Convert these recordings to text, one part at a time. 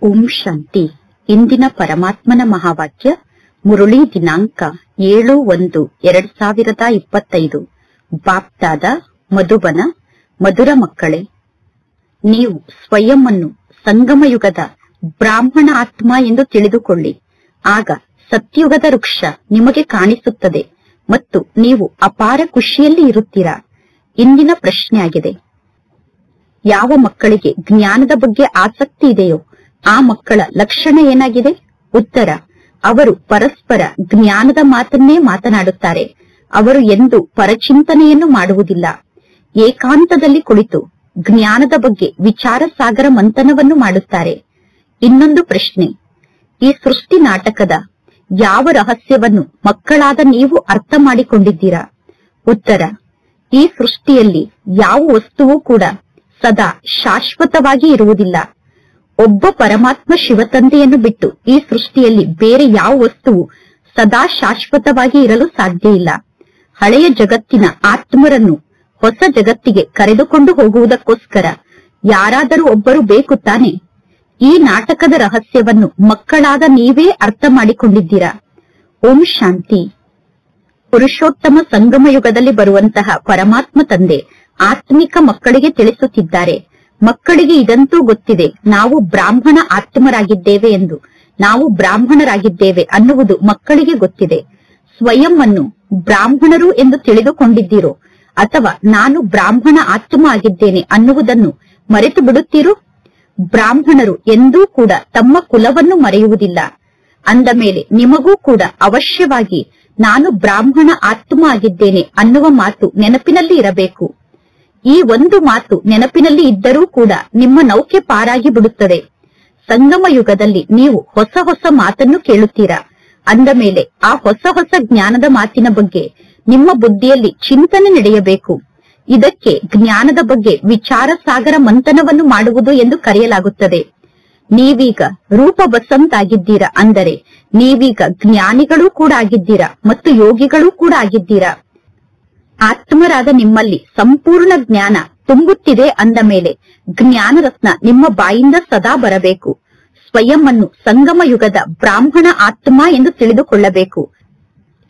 ಓಂ ಶಾಂತಿ. ಇಂದಿನ ಪರಮಾತ್ಮನ ಮಹಾವಾಕ್ಯ ಮುರುಳಿ ದಿನಾಂಕ 7/1/2025. ಬಾಪ್ದಾದ ಮಧುಬನ. ಮಧುರ ಮಕ್ಕಳೇ, ನೀವು ಸ್ವಯಂ ಅನ್ನು ಸಂಗಮಯುಗದ ಬ್ರಾಹ್ಮಣ ಆತ್ಮ ಎಂದು ತಿಳಿದುಕೊಳ್ಳಿ. ಆಗ ಸತ್ಯುಗದ ವೃಕ್ಷ ನಿಮಗೆ ಕಾಣಿಸುತ್ತದೆ ಮತ್ತು ನೀವು ಅಪಾರ ಖುಷಿಯಲ್ಲಿ ಇರುತ್ತೀರಾ. ಇಂದಿನ ಪ್ರಶ್ನೆಯಾಗಿದೆ, ಯಾವ ಮಕ್ಕಳಿಗೆ ಜ್ಞಾನದ ಬಗ್ಗೆ ಆಸಕ್ತಿ ಇದೆಯೋ ಆ ಮಕ್ಕಳ ಲಕ್ಷಣ ಏನಾಗಿದೆ? ಉತ್ತರ: ಅವರು ಪರಸ್ಪರ ಜ್ಞಾನದ ಮಾತನ್ನೇ ಮಾತನಾಡುತ್ತಾರೆ. ಅವರು ಎಂದೂ ಪರಚಿಂತನೆಯನ್ನು ಮಾಡುವುದಿಲ್ಲ. ಏಕಾಂತದಲ್ಲಿ ಕುಳಿತು ಜ್ಞಾನದ ಬಗ್ಗೆ ವಿಚಾರ ಸಾಗರ ಮಂಥನವನ್ನು ಮಾಡುತ್ತಾರೆ. ಇನ್ನೊಂದು ಪ್ರಶ್ನೆ: ಈ ಸೃಷ್ಟಿ ನಾಟಕದ ಯಾವ ರಹಸ್ಯವನ್ನು ಮಕ್ಕಳಾದ ನೀವು ಅರ್ಥ ಮಾಡಿಕೊಂಡಿದ್ದೀರಾ? ಉತ್ತರ: ಈ ಸೃಷ್ಟಿಯಲ್ಲಿ ಯಾವ ವಸ್ತುವು ಕೂಡ ಸದಾ ಶಾಶ್ವತವಾಗಿ ಇರುವುದಿಲ್ಲ. ಒಬ್ಬ ಪರಮಾತ್ಮ ಶಿವತಂದೆಯನ್ನು ಬಿಟ್ಟು ಈ ಸೃಷ್ಟಿಯಲ್ಲಿ ಬೇರೆ ಯಾವ ವಸ್ತುವು ಸದಾ ಶಾಶ್ವತವಾಗಿ ಇರಲು ಸಾಧ್ಯ ಇಲ್ಲ. ಹಳೆಯ ಜಗತ್ತಿನ ಆತ್ಮರನ್ನು ಹೊಸ ಜಗತ್ತಿಗೆ ಕರೆದುಕೊಂಡು ಹೋಗುವುದಕ್ಕೋಸ್ಕರ ಯಾರಾದರೂ ಒಬ್ಬರು ಬೇಕು ತಾನೆ? ಈ ನಾಟಕದ ರಹಸ್ಯವನ್ನು ಮಕ್ಕಳಾದ ನೀವೇ ಅರ್ಥ ಮಾಡಿಕೊಂಡಿದ್ದೀರಾ? ಓಂ ಶಾಂತಿ. ಪುರುಷೋತ್ತಮ ಸಂಗಮ ಯುಗದಲ್ಲಿ ಬರುವಂತಹ ಪರಮಾತ್ಮ ತಂದೆ ಆತ್ಮಿಕ ಮಕ್ಕಳಿಗೆ ತಿಳಿಸುತ್ತಿದ್ದಾರೆ. ಮಕ್ಕಳಿಗೆ ಇದಂತೂ ಗೊತ್ತಿದೆ, ನಾವು ಬ್ರಾಹ್ಮಣ ಆತ್ಮರಾಗಿದ್ದೇವೆ ಎಂದು. ನಾವು ಬ್ರಾಹ್ಮಣರಾಗಿದ್ದೇವೆ ಅನ್ನುವುದು ಮಕ್ಕಳಿಗೆ ಗೊತ್ತಿದೆ. ಸ್ವಯಂ ಅನ್ನು ಬ್ರಾಹ್ಮಣರು ಎಂದು ತಿಳಿದುಕೊಂಡಿದ್ದೀರೋ ಅಥವಾ ನಾನು ಬ್ರಾಹ್ಮಣ ಆತ್ಮ ಆಗಿದ್ದೇನೆ ಅನ್ನುವುದನ್ನು ಮರೆತು ಬಿಡುತ್ತೀರೋ? ಬ್ರಾಹ್ಮಣರು ಎಂದೂ ಕೂಡ ತಮ್ಮ ಕುಲವನ್ನು ಮರೆಯುವುದಿಲ್ಲ. ಅಂದ ಮೇಲೆ ನಿಮಗೂ ಕೂಡ ಅವಶ್ಯವಾಗಿ ನಾನು ಬ್ರಾಹ್ಮಣ ಆತ್ಮ ಆಗಿದ್ದೇನೆ ಅನ್ನುವ ಮಾತು ನೆನಪಿನಲ್ಲಿ ಇರಬೇಕು. ಈ ಒಂದು ಮಾತು ನೆನಪಿನಲ್ಲಿ ಇದ್ದರೂ ಕೂಡ ನಿಮ್ಮ ನೌಕೆ ಪಾರಾಗಿ ಬಿಡುತ್ತದೆ. ಸಂಗಮ ಯುಗದಲ್ಲಿ ನೀವು ಹೊಸ ಹೊಸ ಮಾತನ್ನು ಕೇಳುತ್ತೀರಾ. ಅಂದ ಮೇಲೆ ಆ ಹೊಸ ಹೊಸ ಜ್ಞಾನದ ಮಾತಿನ ಬಗ್ಗೆ ನಿಮ್ಮ ಬುದ್ಧಿಯಲ್ಲಿ ಚಿಂತನೆ ನಡೆಯಬೇಕು. ಇದಕ್ಕೆ ಜ್ಞಾನದ ಬಗ್ಗೆ ವಿಚಾರ ಸಾಗರ ಮಂಥನವನ್ನು ಮಾಡುವುದು ಎಂದು ಕರೆಯಲಾಗುತ್ತದೆ. ನೀವೀಗ ರೂಪ ಬಸಂತ್ ಆಗಿದ್ದೀರಾ, ಅಂದರೆ ನೀವೀಗ ಜ್ಞಾನಿಗಳೂ ಕೂಡ ಆಗಿದ್ದೀರಾ ಮತ್ತು ಯೋಗಿಗಳೂ ಕೂಡ ಆಗಿದ್ದೀರಾ. ಆತ್ಮರಾದ ನಿಮ್ಮಲ್ಲಿ ಸಂಪೂರ್ಣ ಜ್ಞಾನ ತುಂಬುತ್ತಿದೆ. ಅಂದ ಮೇಲೆ ಜ್ಞಾನ ರತ್ನ ನಿಮ್ಮ ಬಾಯಿಂದ ಸದಾ ಬರಬೇಕು. ಸ್ವಯಂ ಅನ್ನು ಸಂಗಮ ಯುಗದ ಬ್ರಾಹ್ಮಣ ಆತ್ಮ ಎಂದು ತಿಳಿದುಕೊಳ್ಳಬೇಕು.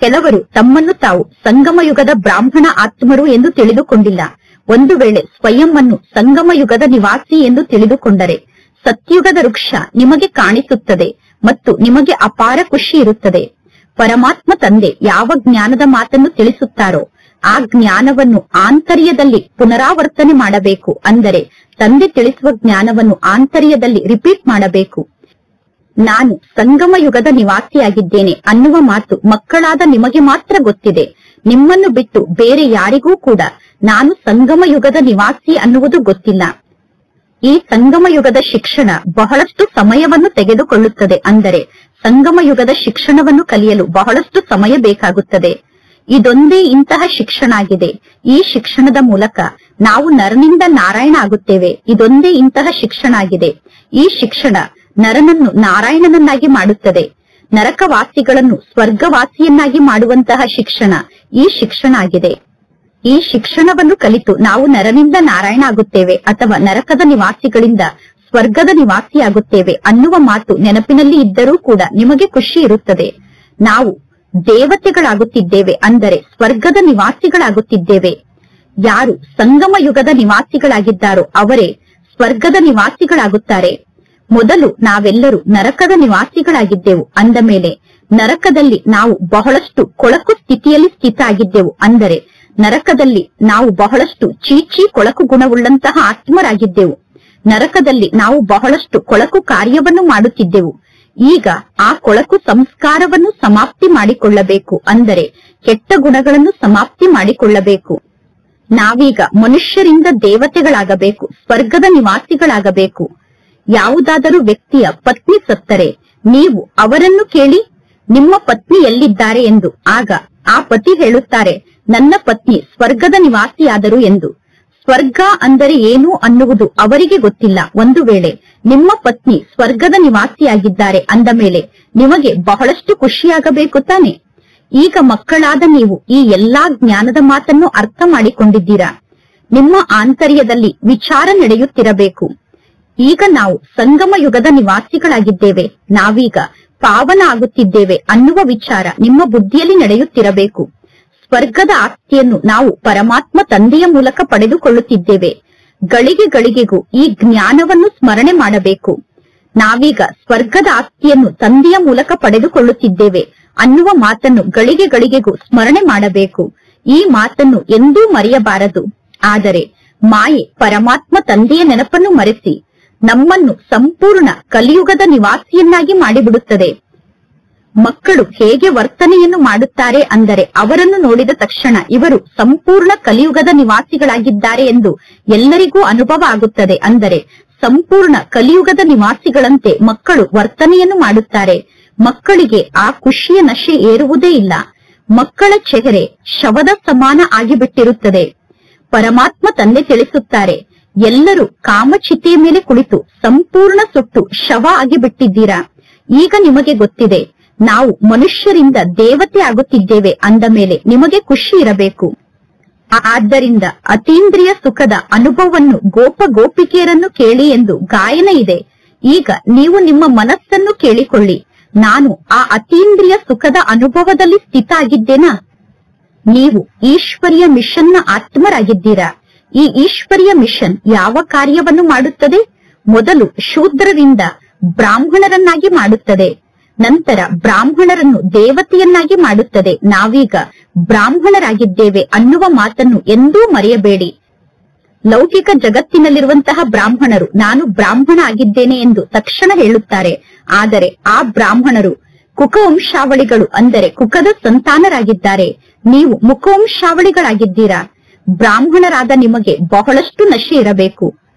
ಕೆಲವರು ತಮ್ಮನ್ನು ತಾವು ಸಂಗಮ ಯುಗದ ಬ್ರಾಹ್ಮಣ ಆತ್ಮರು ಎಂದು ತಿಳಿದುಕೊಂಡಿಲ್ಲ. ಒಂದು ವೇಳೆ ಸ್ವಯಂ ಅನ್ನು ಸಂಗಮ ಯುಗದ ನಿವಾಸಿ ಎಂದು ತಿಳಿದುಕೊಂಡರೆ ಸತ್ಯುಗದ ವೃಕ್ಷ ನಿಮಗೆ ಕಾಣಿಸುತ್ತದೆ ಮತ್ತು ನಿಮಗೆ ಅಪಾರ ಖುಷಿ ಇರುತ್ತದೆ. ಪರಮಾತ್ಮ ತಂದೆ ಯಾವ ಜ್ಞಾನದ ಮಾತನ್ನು ತಿಳಿಸುತ್ತಾರೋ ಆ ಜ್ಞಾನವನ್ನು ಆಂತರ್ಯದಲ್ಲಿ ಪುನರಾವರ್ತನೆ ಮಾಡಬೇಕು. ಅಂದರೆ ತಂದೆ ತಿಳಿಸುವ ಜ್ಞಾನವನ್ನು ಆಂತರ್ಯದಲ್ಲಿ ರಿಪೀಟ್ ಮಾಡಬೇಕು. ನಾನು ಸಂಗಮ ಯುಗದ ನಿವಾಸಿಯಾಗಿದ್ದೇನೆ ಅನ್ನುವ ಮಾತು ಮಕ್ಕಳಾದ ನಿಮಗೆ ಮಾತ್ರ ಗೊತ್ತಿದೆ. ನಿಮ್ಮನ್ನು ಬಿಟ್ಟು ಬೇರೆ ಯಾರಿಗೂ ಕೂಡ ನಾನು ಸಂಗಮ ಯುಗದ ನಿವಾಸಿ ಅನ್ನುವುದು ಗೊತ್ತಿಲ್ಲ. ಈ ಸಂಗಮ ಯುಗದ ಶಿಕ್ಷಣ ಬಹಳಷ್ಟು ಸಮಯವನ್ನು ತೆಗೆದುಕೊಳ್ಳುತ್ತದೆ. ಅಂದರೆ ಸಂಗಮ ಯುಗದ ಶಿಕ್ಷಣವನ್ನು ಕಲಿಯಲು ಬಹಳಷ್ಟು ಸಮಯ ಬೇಕಾಗುತ್ತದೆ. ಇದೊಂದೇ ಇಂತಹ ಶಿಕ್ಷಣ ಆಗಿದೆ. ಈ ಶಿಕ್ಷಣದ ಮೂಲಕ ನಾವು ನರನಿಂದ ನಾರಾಯಣ ಆಗುತ್ತೇವೆ. ಇದೊಂದೇ ಇಂತಹ ಶಿಕ್ಷಣ ಆಗಿದೆ. ಈ ಶಿಕ್ಷಣ ನರನನ್ನು ನಾರಾಯಣನನ್ನಾಗಿ ಮಾಡುತ್ತದೆ. ನರಕವಾಸಿಗಳನ್ನು ಸ್ವರ್ಗವಾಸಿಯನ್ನಾಗಿ ಮಾಡುವಂತಹ ಶಿಕ್ಷಣ ಈ ಶಿಕ್ಷಣ ಆಗಿದೆ. ಈ ಶಿಕ್ಷಣವನ್ನು ಕಲಿತು ನಾವು ನರನಿಂದ ನಾರಾಯಣ ಆಗುತ್ತೇವೆ ಅಥವಾ ನರಕದ ನಿವಾಸಿಗಳಿಂದ ಸ್ವರ್ಗದ ನಿವಾಸಿಯಾಗುತ್ತೇವೆ ಅನ್ನುವ ಮಾತು ನೆನಪಿನಲ್ಲಿ ಇದ್ದರೂ ಕೂಡ ನಿಮಗೆ ಖುಷಿ ಇರುತ್ತದೆ. ನಾವು ದೇವತೆಗಳಾಗುತ್ತಿದ್ದೇವೆ, ಅಂದರೆ ಸ್ವರ್ಗದ ನಿವಾಸಿಗಳಾಗುತ್ತಿದ್ದೇವೆ. ಯಾರು ಸಂಗಮ ಯುಗದ ನಿವಾಸಿಗಳಾಗಿದ್ದಾರೋ ಅವರೇ ಸ್ವರ್ಗದ ನಿವಾಸಿಗಳಾಗುತ್ತಾರೆ. ಮೊದಲು ನಾವೆಲ್ಲರೂ ನರಕದ ನಿವಾಸಿಗಳಾಗಿದ್ದೆವು. ಅಂದ ಮೇಲೆ ನರಕದಲ್ಲಿ ನಾವು ಬಹಳಷ್ಟು ಕೊಳಕು ಸ್ಥಿತಿಯಲ್ಲಿ ಸ್ಥಿತ ಆಗಿದ್ದೆವು. ಅಂದರೆ ನರಕದಲ್ಲಿ ನಾವು ಬಹಳಷ್ಟು ಚೀಚಿ ಕೊಳಕು ಗುಣವುಳ್ಳಂತಹ ಆತ್ಮರಾಗಿದ್ದೆವು. ನರಕದಲ್ಲಿ ನಾವು ಬಹಳಷ್ಟು ಕೊಳಕು ಕಾರ್ಯವನ್ನು ಮಾಡುತ್ತಿದ್ದೆವು. ಈಗ ಆ ಕೊಳಕು ಸಂಸ್ಕಾರವನ್ನು ಸಮಾಪ್ತಿ ಮಾಡಿಕೊಳ್ಳಬೇಕು. ಅಂದರೆ ಕೆಟ್ಟ ಗುಣಗಳನ್ನು ಸಮಾಪ್ತಿ ಮಾಡಿಕೊಳ್ಳಬೇಕು. ನಾವೀಗ ಮನುಷ್ಯರಿಂದ ದೇವತೆಗಳಾಗಬೇಕು, ಸ್ವರ್ಗದ ನಿವಾಸಿಗಳಾಗಬೇಕು. ಯಾವುದಾದರೂ ವ್ಯಕ್ತಿಯ ಪತ್ನಿ ಸತ್ತರೆ ನೀವು ಅವರನ್ನು ಕೇಳಿ, ನಿಮ್ಮ ಪತ್ನಿ ಎಲ್ಲಿದ್ದಾರೆ ಎಂದು. ಆಗ ಆ ಪತಿ ಹೇಳುತ್ತಾರೆ, ನನ್ನ ಪತ್ನಿ ಸ್ವರ್ಗದ ನಿವಾಸಿಯಾದರು ಎಂದು. ಸ್ವರ್ಗ ಅಂದರೆ ಏನು ಅನ್ನುವುದು ಅವರಿಗೆ ಗೊತ್ತಿಲ್ಲ. ಒಂದು ವೇಳೆ ನಿಮ್ಮ ಪತ್ನಿ ಸ್ವರ್ಗದ ನಿವಾಸಿಯಾಗಿದ್ದಾರೆ ಅಂದ ಮೇಲೆ ನಿಮಗೆ ಬಹಳಷ್ಟು ಖುಷಿಯಾಗಬೇಕು ತಾನೆ? ಈಗ ಮಕ್ಕಳಾದ ನೀವು ಈ ಎಲ್ಲಾ ಜ್ಞಾನದ ಮಾತನ್ನು ಅರ್ಥ ಮಾಡಿಕೊಂಡಿದ್ದೀರಾ. ನಿಮ್ಮ ಆಂತರ್ಯದಲ್ಲಿ ವಿಚಾರ ನಡೆಯುತ್ತಿರಬೇಕು. ಈಗ ನಾವು ಸಂಗಮ ಯುಗದ ನಿವಾಸಿಗಳಾಗಿದ್ದೇವೆ, ನಾವೀಗ ಪಾವನ ಆಗುತ್ತಿದ್ದೇವೆ ಅನ್ನುವ ವಿಚಾರ ನಿಮ್ಮ ಬುದ್ಧಿಯಲ್ಲಿ ನಡೆಯುತ್ತಿರಬೇಕು. ಸ್ವರ್ಗದ ಆಸ್ತಿಯನ್ನು ನಾವು ಪರಮಾತ್ಮ ತಂದೆಯ ಮೂಲಕ ಪಡೆದುಕೊಳ್ಳುತ್ತಿದ್ದೇವೆ. ಗಳಿಗೆ ಗಳಿಗೆಗೂ ಈ ಜ್ಞಾನವನ್ನು ಸ್ಮರಣೆ ಮಾಡಬೇಕು. ನಾವೀಗ ಸ್ವರ್ಗದ ಆಸ್ತಿಯನ್ನು ತಂದೆಯ ಮೂಲಕ ಪಡೆದುಕೊಳ್ಳುತ್ತಿದ್ದೇವೆ ಅನ್ನುವ ಮಾತನ್ನು ಗಳಿಗೆ ಗಳಿಗೆಗೂ ಸ್ಮರಣೆ ಮಾಡಬೇಕು. ಈ ಮಾತನ್ನು ಎಂದೂ ಮರೆಯಬಾರದು. ಆದರೆ ಮಾಯೆ ಪರಮಾತ್ಮ ತಂದೆಯ ನೆನಪನ್ನು ಮರೆಸಿ ನಮ್ಮನ್ನು ಸಂಪೂರ್ಣ ಕಲಿಯುಗದ ನಿವಾಸಿಯನ್ನಾಗಿ ಮಾಡಿಬಿಡುತ್ತದೆ. ಮಕ್ಕಳು ಹೇಗೆ ವರ್ತನೆಯನ್ನು ಮಾಡುತ್ತಾರೆ ಅಂದರೆ, ಅವರನ್ನು ನೋಡಿದ ತಕ್ಷಣ ಇವರು ಸಂಪೂರ್ಣ ಕಲಿಯುಗದ ನಿವಾಸಿಗಳಾಗಿದ್ದಾರೆ ಎಂದು ಎಲ್ಲರಿಗೂ ಅನುಭವ ಆಗುತ್ತದೆ. ಅಂದರೆ ಸಂಪೂರ್ಣ ಕಲಿಯುಗದ ನಿವಾಸಿಗಳಂತೆ ಮಕ್ಕಳು ವರ್ತನೆಯನ್ನು ಮಾಡುತ್ತಾರೆ. ಮಕ್ಕಳಿಗೆ ಆ ಖುಷಿಯ ನಶೆ ಏರುವುದೇ ಇಲ್ಲ. ಮಕ್ಕಳ ಚೆಹರೆ ಶವದ ಸಮಾನ ಆಗಿಬಿಟ್ಟಿರುತ್ತದೆ. ಪರಮಾತ್ಮ ತಂದೆ ತಿಳಿಸುತ್ತಾರೆ, ಎಲ್ಲರೂ ಕಾಮಚಿತೆಯ ಮೇಲೆ ಕುಳಿತು ಸಂಪೂರ್ಣ ಸುಟ್ಟು ಶವ ಆಗಿಬಿಟ್ಟಿದ್ದೀರಾ. ಈಗ ನಿಮಗೆ ಗೊತ್ತಿದೆ, ನಾವು ಮನುಷ್ಯರಿಂದ ದೇವತೆ ಆಗುತ್ತಿದ್ದೇವೆ ಅಂದ ಮೇಲೆ ನಿಮಗೆ ಖುಷಿ ಇರಬೇಕು. ಆದ್ದರಿಂದ ಅತೀಂದ್ರಿಯ ಸುಖದ ಅನುಭವವನ್ನು ಗೋಪ ಗೋಪಿಕೆಯರನ್ನು ಕೇಳಿ ಎಂದು ಗಾಯನ ಇದೆ. ಈಗ ನೀವು ನಿಮ್ಮ ಮನಸ್ಸನ್ನು ಕೇಳಿಕೊಳ್ಳಿ, ನಾನು ಆ ಅತೀಂದ್ರಿಯ ಸುಖದ ಅನುಭವದಲ್ಲಿ ಸ್ಥಿತ ಆಗಿದ್ದೇನಾ? ನೀವು ಈಶ್ವರಿಯ ಮಿಷನ್ನ ಆತ್ಮರಾಗಿದ್ದೀರಾ. ಈ ಈಶ್ವರಿಯ ಮಿಷನ್ ಯಾವ ಕಾರ್ಯವನ್ನು ಮಾಡುತ್ತದೆ? ಮೊದಲು ಶೂದ್ರರಿಂದ ಬ್ರಾಹ್ಮಣರನ್ನಾಗಿ ಮಾಡುತ್ತದೆ, ನಂತರ ಬ್ರಾಹ್ಮಣರನ್ನು ದೇವತೆಯನ್ನಾಗಿ ಮಾಡುತ್ತದೆ. ನಾವೀಗ ಬ್ರಾಹ್ಮಣರಾಗಿದ್ದೇವೆ ಅನ್ನುವ ಮಾತನ್ನು ಎಂದೂ ಮರೆಯಬೇಡಿ. ಲೌಕಿಕ ಜಗತ್ತಿನಲ್ಲಿರುವಂತಹ ಬ್ರಾಹ್ಮಣರು ನಾನು ಬ್ರಾಹ್ಮಣ ಆಗಿದ್ದೇನೆ ಎಂದು ತಕ್ಷಣ ಹೇಳುತ್ತಾರೆ. ಆದರೆ ಆ ಬ್ರಾಹ್ಮಣರು ಕುಕವಂಶಾವಳಿಗಳು, ಅಂದರೆ ಕುಕದ ಸಂತಾನರಾಗಿದ್ದಾರೆ. ನೀವು ಮುಖವಂಶಾವಳಿಗಳಾಗಿದ್ದೀರಾ. ಬ್ರಾಹ್ಮಣರಾದ ನಿಮಗೆ ಬಹಳಷ್ಟು ನಶೆ ಇರಬೇಕು.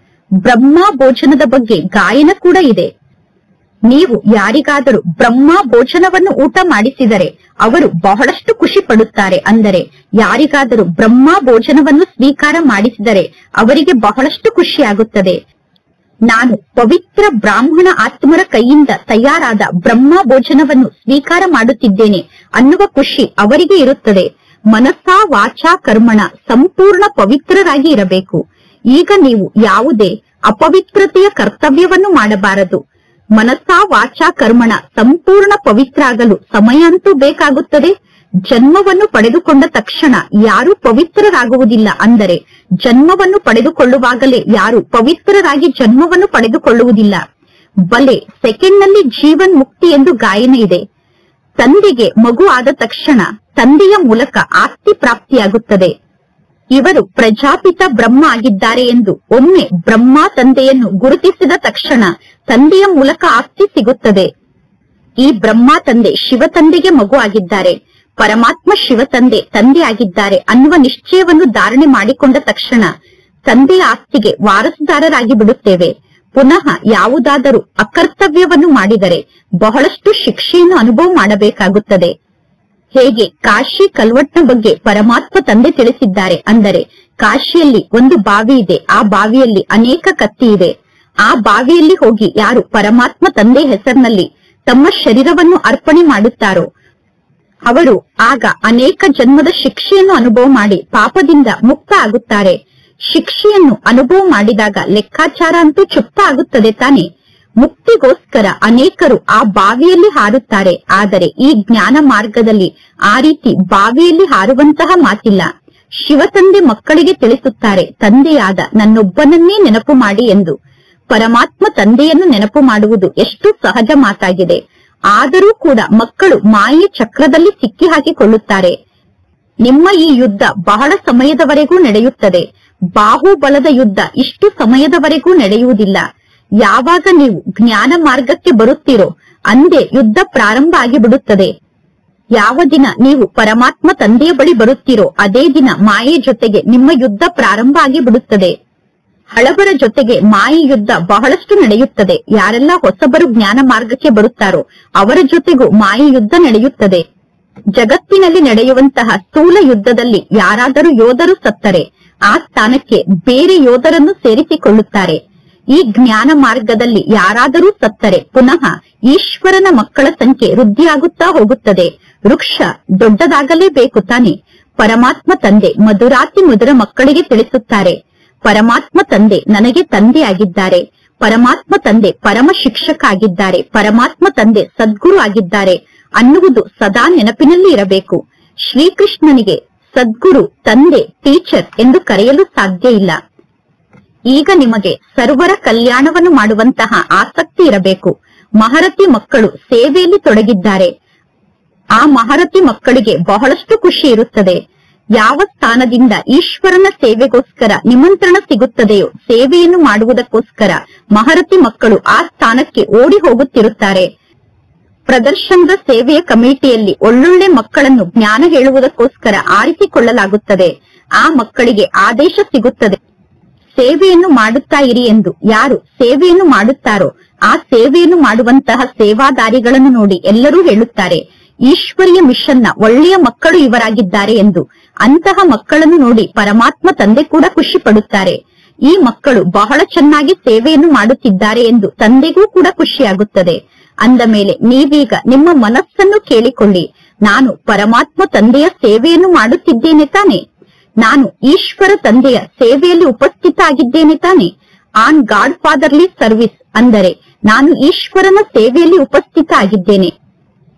ಬ್ರಹ್ಮ ಭೋಜನದ ಬಗ್ಗೆ ಗಾಯನ ಕೂಡ ಇದೆ. ನೀವು ಯಾರಿಗಾದರೂ ಬ್ರಹ್ಮ ಭೋಜನವನ್ನು ಊಟ ಮಾಡಿಸಿದರೆ ಅವರು ಬಹಳಷ್ಟು ಖುಷಿ ಪಡುತ್ತಾರೆ. ಅಂದರೆ ಯಾರಿಗಾದರೂ ಬ್ರಹ್ಮ ಭೋಜನವನ್ನು ಸ್ವೀಕಾರ ಮಾಡಿಸಿದರೆ ಅವರಿಗೆ ಬಹಳಷ್ಟು ಖುಷಿಯಾಗುತ್ತದೆ. ನಾನು ಪವಿತ್ರ ಬ್ರಾಹ್ಮಣ ಆತ್ಮರ ಕೈಯಿಂದ ತಯಾರಾದ ಬ್ರಹ್ಮ ಭೋಜನವನ್ನು ಸ್ವೀಕಾರ ಮಾಡುತ್ತಿದ್ದೇನೆ ಅನ್ನುವ ಖುಷಿ ಅವರಿಗೆ ಇರುತ್ತದೆ. ಮನಸ್ಸ ವಾಚಾ ಕರ್ಮಣ ಸಂಪೂರ್ಣ ಪವಿತ್ರರಾಗಿ ಇರಬೇಕು. ಈಗ ನೀವು ಯಾವುದೇ ಅಪವಿತ್ರತೆಯ ಕರ್ತವ್ಯವನ್ನು ಮಾಡಬಾರದು. ಮನಸ್ಸ ವಾಚಾ ಕರ್ಮಣ ಸಂಪೂರ್ಣ ಪವಿತ್ರ ಆಗಲು ಸಮಯ ಅಂತೂ ಬೇಕಾಗುತ್ತದೆ. ಜನ್ಮವನ್ನು ಪಡೆದುಕೊಂಡ ತಕ್ಷಣ ಯಾರು ಪವಿತ್ರರಾಗುವುದಿಲ್ಲ. ಅಂದರೆ ಜನ್ಮವನ್ನು ಪಡೆದುಕೊಳ್ಳುವಾಗಲೇ ಯಾರು ಪವಿತ್ರರಾಗಿ ಜನ್ಮವನ್ನು ಪಡೆದುಕೊಳ್ಳುವುದಿಲ್ಲ. ಬಲೆ ಸೆಕೆಂಡ್ನಲ್ಲಿ ಜೀವನ್ ಮುಕ್ತಿ ಎಂದು ಗಾಯನ ಇದೆ. ತಂದೆಗೆ ಮಗು ಆದ ತಕ್ಷಣ ತಂದೆಯ ಮೂಲಕ ಆಸ್ತಿ ಪ್ರಾಪ್ತಿಯಾಗುತ್ತದೆ. ಇವರು ಪ್ರಜಾಪಿತ ಬ್ರಹ್ಮ ಆಗಿದ್ದಾರೆ ಎಂದು ಒಮ್ಮೆ ಬ್ರಹ್ಮ ತಂದೆಯನ್ನು ಗುರುತಿಸಿದ ತಕ್ಷಣ ತಂದೆಯ ಮೂಲಕ ಆಸ್ತಿ ಸಿಗುತ್ತದೆ. ಈ ಬ್ರಹ್ಮ ತಂದೆ ಶಿವ ತಂದೆಗೆ ಮಗು ಆಗಿದ್ದಾರೆ, ಪರಮಾತ್ಮ ಶಿವ ತಂದೆ ತಂದೆ ಆಗಿದ್ದಾರೆ ಅನ್ನುವ ನಿಶ್ಚಯವನ್ನು ಧಾರಣೆ ಮಾಡಿಕೊಂಡ ತಕ್ಷಣ ತಂದೆಯ ಆಸ್ತಿಗೆ ವಾರಸುದಾರರಾಗಿ ಬಿಡುತ್ತೇವೆ. ಪುನಃ ಯಾವುದಾದರೂ ಅಕರ್ತವ್ಯವನ್ನು ಮಾಡಿದರೆ ಬಹಳಷ್ಟು ಶಿಕ್ಷೆಯನ್ನು ಅನುಭವ ಮಾಡಬೇಕಾಗುತ್ತದೆ. ಹೇಗೆ ಕಾಶಿ ಕಲ್ವಟ್ನ ಬಗ್ಗೆ ಪರಮಾತ್ಮ ತಂದೆ ತಿಳಿಸಿದ್ದಾರೆ. ಅಂದರೆ ಕಾಶಿಯಲ್ಲಿ ಒಂದು ಬಾವಿ ಇದೆ, ಆ ಬಾವಿಯಲ್ಲಿ ಅನೇಕ ಕತ್ತಿ ಇವೆ. ಆ ಬಾವಿಯಲ್ಲಿ ಹೋಗಿ ಯಾರು ಪರಮಾತ್ಮ ತಂದೆ ಹೆಸರಿನಲ್ಲಿ ತಮ್ಮ ಶರೀರವನ್ನು ಅರ್ಪಣೆ ಮಾಡುತ್ತಾರೋ ಅವರು ಆಗ ಅನೇಕ ಜನ್ಮದ ಶಿಕ್ಷೆಯನ್ನು ಅನುಭವ ಮಾಡಿ ಪಾಪದಿಂದ ಮುಕ್ತ ಆಗುತ್ತಾರೆ. ಶಿಕ್ಷೆಯನ್ನು ಅನುಭವ ಮಾಡಿದಾಗ ಲೆಕ್ಕಾಚಾರ ಅಂತೂ ಚುಪ್ತ ಆಗುತ್ತದೆ ತಾನೆ. ಮುಕ್ತಿಗೋಸ್ಕರ ಅನೇಕರು ಆ ಬಾವಿಯಲ್ಲಿ ಹಾರುತ್ತಾರೆ. ಆದರೆ ಈ ಜ್ಞಾನ ಮಾರ್ಗದಲ್ಲಿ ಆ ರೀತಿ ಬಾವಿಯಲ್ಲಿ ಹಾರುವಂತಹ ಮಾತಿಲ್ಲ. ಶಿವತಂದೆ ಮಕ್ಕಳಿಗೆ ತಿಳಿಸುತ್ತಾರೆ, ತಂದೆಯಾದ ನನ್ನೊಬ್ಬನನ್ನೇ ನೆನಪು ಮಾಡಿ ಎಂದು. ಪರಮಾತ್ಮ ತಂದೆಯನ್ನು ನೆನಪು ಮಾಡುವುದು ಎಷ್ಟು ಸಹಜ ಮಾತಾಗಿದೆ. ಆದರೂ ಕೂಡ ಮಕ್ಕಳು ಮಾಯೆಯ ಚಕ್ರದಲ್ಲಿ ಸಿಕ್ಕಿ ಹಾಕಿಕೊಳ್ಳುತ್ತಾರೆ. ನಿಮ್ಮ ಈ ಯುದ್ಧ ಬಹಳ ಸಮಯದವರೆಗೂ ನಡೆಯುತ್ತದೆ. ಬಾಹುಬಲದ ಯುದ್ಧ ಇಷ್ಟು ಸಮಯದವರೆಗೂ ನಡೆಯುವುದಿಲ್ಲ. ಯಾವಾಗ ನೀವು ಜ್ಞಾನ ಮಾರ್ಗಕ್ಕೆ ಬರುತ್ತೀರೋ ಅಂದೇ ಯುದ್ಧ ಪ್ರಾರಂಭ ಆಗಿಬಿಡುತ್ತದೆ. ಯಾವ ದಿನ ನೀವು ಪರಮಾತ್ಮ ತಂದೆಯ ಬಳಿ ಬರುತ್ತೀರೋ ಅದೇ ದಿನ ಮಾಯೆ ಜೊತೆಗೆ ನಿಮ್ಮ ಯುದ್ಧ ಪ್ರಾರಂಭ ಆಗಿ ಬಿಡುತ್ತದೆ. ಹಳಬರ ಜೊತೆಗೆ ಮಾಯೆ ಯುದ್ಧ ಬಹಳಷ್ಟು ನಡೆಯುತ್ತದೆ. ಯಾರೆಲ್ಲ ಹೊಸಬರು ಜ್ಞಾನ ಮಾರ್ಗಕ್ಕೆ ಬರುತ್ತಾರೋ ಅವರ ಜೊತೆಗೂ ಮಾಯೆ ಯುದ್ಧ ನಡೆಯುತ್ತದೆ. ಜಗತ್ತಿನಲ್ಲಿ ನಡೆಯುವಂತಹ ಸ್ಥೂಲ ಯುದ್ಧದಲ್ಲಿ ಯಾರಾದರೂ ಯೋಧರು ಸತ್ತರೆ ಆ ಸ್ಥಾನಕ್ಕೆ ಬೇರೆ ಯೋಧರನ್ನು ಸೇರಿಸಿಕೊಳ್ಳುತ್ತಾರೆ. ಈ ಜ್ಞಾನ ಮಾರ್ಗದಲ್ಲಿ ಯಾರಾದರೂ ಸತ್ತರೆ ಪುನಃ ಈಶ್ವರನ ಮಕ್ಕಳ ಸಂಖ್ಯೆ ವೃದ್ಧಿಯಾಗುತ್ತಾ ಹೋಗುತ್ತದೆ. ವೃಕ್ಷ ದೊಡ್ಡದಾಗಲೇಬೇಕು ತಾನೆ. ಪರಮಾತ್ಮ ತಂದೆ ಮಧುರಾತಿ ಮಧುರ ಮಕ್ಕಳಿಗೆ ತಿಳಿಸುತ್ತಾರೆ, ಪರಮಾತ್ಮ ತಂದೆ ನನಗೆ ತಂದೆಯಾಗಿದ್ದಾರೆ. ಪರಮಾತ್ಮ ತಂದೆ ಪರಮ ಶಿಕ್ಷಕ ಆಗಿದ್ದಾರೆ, ಪರಮಾತ್ಮ ತಂದೆ ಸದ್ಗುರು ಆಗಿದ್ದಾರೆ ಅನ್ನುವುದು ಸದಾ ನೆನಪಿನಲ್ಲಿ ಇರಬೇಕು. ಶ್ರೀಕೃಷ್ಣನಿಗೆ ಸದ್ಗುರು, ತಂದೆ, ಟೀಚರ್ ಎಂದು ಕರೆಯಲು ಸಾಧ್ಯ ಇಲ್ಲ. ಈಗ ನಿಮಗೆ ಸರ್ವರ ಕಲ್ಯಾಣವನ್ನು ಮಾಡುವಂತಹ ಆಸಕ್ತಿ ಇರಬೇಕು. ಮಹರತಿ ಮಕ್ಕಳು ಸೇವೆಯಲ್ಲಿ ತೊಡಗಿದ್ದಾರೆ. ಆ ಮಹರತಿ ಮಕ್ಕಳಿಗೆ ಬಹಳಷ್ಟು ಖುಷಿ ಇರುತ್ತದೆ. ಯಾವ ಸ್ಥಾನದಿಂದ ಈಶ್ವರನ ಸೇವೆಗೋಸ್ಕರ ನಿಮಂತ್ರಣ ಸಿಗುತ್ತದೆಯೋ, ಸೇವೆಯನ್ನು ಮಾಡುವುದಕ್ಕೋಸ್ಕರ ಮಹರತಿ ಮಕ್ಕಳು ಆ ಸ್ಥಾನಕ್ಕೆ ಓಡಿ ಹೋಗುತ್ತಿರುತ್ತಾರೆ. ಪ್ರದರ್ಶನದ ಸೇವೆಯ ಕಮಿಟಿಯಲ್ಲಿ ಒಳ್ಳೊಳ್ಳೆ ಮಕ್ಕಳನ್ನು ಜ್ಞಾನ ಹೇಳುವುದಕ್ಕೋಸ್ಕರ ಆರಿಸಿಕೊಳ್ಳಲಾಗುತ್ತದೆ. ಆ ಮಕ್ಕಳಿಗೆ ಆದೇಶ ಸಿಗುತ್ತದೆ, ಸೇವೆಯನ್ನು ಮಾಡುತ್ತಾ ಇರಿ ಎಂದು. ಯಾರು ಸೇವೆಯನ್ನು ಮಾಡುತ್ತಾರೋ ಆ ಸೇವೆಯನ್ನು ಮಾಡುವಂತಹ ಸೇವಾದಾರಿಗಳನ್ನು ನೋಡಿ ಎಲ್ಲರೂ ಹೇಳುತ್ತಾರೆ, ಈಶ್ವರಿಯ ಮಿಷನ್ನ ಒಳ್ಳೆಯ ಮಕ್ಕಳು ಇವರಾಗಿದ್ದಾರೆ ಎಂದು. ಅಂತಹ ಮಕ್ಕಳನ್ನು ನೋಡಿ ಪರಮಾತ್ಮ ತಂದೆ ಕೂಡ ಖುಷಿ ಪಡುತ್ತಾರೆ. ಈ ಮಕ್ಕಳು ಬಹಳ ಚೆನ್ನಾಗಿ ಸೇವೆಯನ್ನು ಮಾಡುತ್ತಿದ್ದಾರೆ ಎಂದು ತಂದೆಗೂ ಕೂಡ ಖುಷಿಯಾಗುತ್ತದೆ. ಅಂದ ಮೇಲೆ ನೀವೀಗ ನಿಮ್ಮ ಮನಸ್ಸನ್ನು ಕೇಳಿಕೊಳ್ಳಿ, ನಾನು ಪರಮಾತ್ಮ ತಂದೆಯ ಸೇವೆಯನ್ನು ಮಾಡುತ್ತಿದ್ದೇನೆ ತಾನೆ, ನಾನು ಈಶ್ವರ ತಂದೆಯ ಸೇವೆಯಲ್ಲಿ ಉಪಸ್ಥಿತ ಆಗಿದ್ದೇನೆ ತಾನೆ. ಆನ್ ಗಾಡ್ ಫಾದರ್ಲಿ ಸರ್ವಿಸ್ ಅಂದರೆ ನಾನು ಈಶ್ವರನ ಸೇವೆಯಲ್ಲಿ ಉಪಸ್ಥಿತ ಆಗಿದ್ದೇನೆ.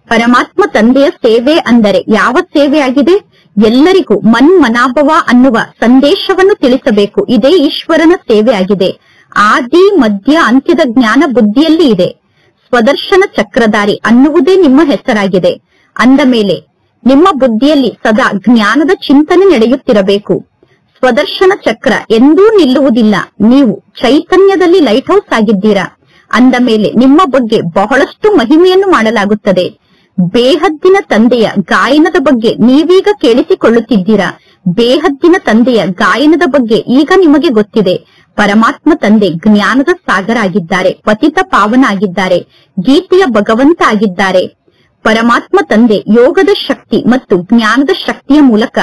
ಪರಮಾತ್ಮ ತಂದೆಯ ಸೇವೆ ಅಂದರೆ ಯಾವ ಸೇವೆ ಆಗಿದೆ? ಎಲ್ಲರಿಗೂ ಮನ್ಮನಾಭವ ಅನ್ನುವ ಸಂದೇಶವನ್ನು ತಿಳಿಸಬೇಕು. ಇದೇ ಈಶ್ವರನ ಸೇವೆ ಆಗಿದೆ. ಆದಿ ಮಧ್ಯ ಅಂತ್ಯದ ಜ್ಞಾನ ಬುದ್ಧಿಯಲ್ಲಿ ಇದೆ. ಸ್ವದರ್ಶನ ಚಕ್ರಧಾರಿ ಅನ್ನುವುದೇ ನಿಮ್ಮ ಹೆಸರಾಗಿದೆ. ಅಂದ ಮೇಲೆ ನಿಮ್ಮ ಬುದ್ಧಿಯಲ್ಲಿ ಸದಾ ಜ್ಞಾನದ ಚಿಂತನೆ ನಡೆಯುತ್ತಿರಬೇಕು. ಸ್ವದರ್ಶನ ಚಕ್ರ ಎಂದೂ ನಿಲ್ಲುವುದಿಲ್ಲ. ನೀವು ಚೈತನ್ಯದಲ್ಲಿ ಲೈಟ್ ಹೌಸ್ ಆಗಿದ್ದೀರಾ. ಅಂದ ಮೇಲೆ ನಿಮ್ಮ ಬಗ್ಗೆ ಬಹಳಷ್ಟು ಮಹಿಮೆಯನ್ನು ಮಾಡಲಾಗುತ್ತದೆ. ಬೇಹದ್ದಿನ ತಂದೆಯ ಗಾಯನದ ಬಗ್ಗೆ ನೀವೀಗ ಕೇಳಿಸಿಕೊಳ್ಳುತ್ತಿದ್ದೀರಾ. ಬೇಹದ್ದಿನ ತಂದೆಯ ಗಾಯನದ ಬಗ್ಗೆ ಈಗ ನಿಮಗೆ ಗೊತ್ತಿದೆ. ಪರಮಾತ್ಮ ತಂದೆ ಜ್ಞಾನದ ಸಾಗರ ಆಗಿದ್ದಾರೆ, ಪತಿತ ಪಾವನ ಆಗಿದ್ದಾರೆ, ಗೀತೆಯ ಭಗವಂತ ಆಗಿದ್ದಾರೆ. ಪರಮಾತ್ಮ ತಂದೆ ಯೋಗದ ಶಕ್ತಿ ಮತ್ತು ಜ್ಞಾನದ ಶಕ್ತಿಯ ಮೂಲಕ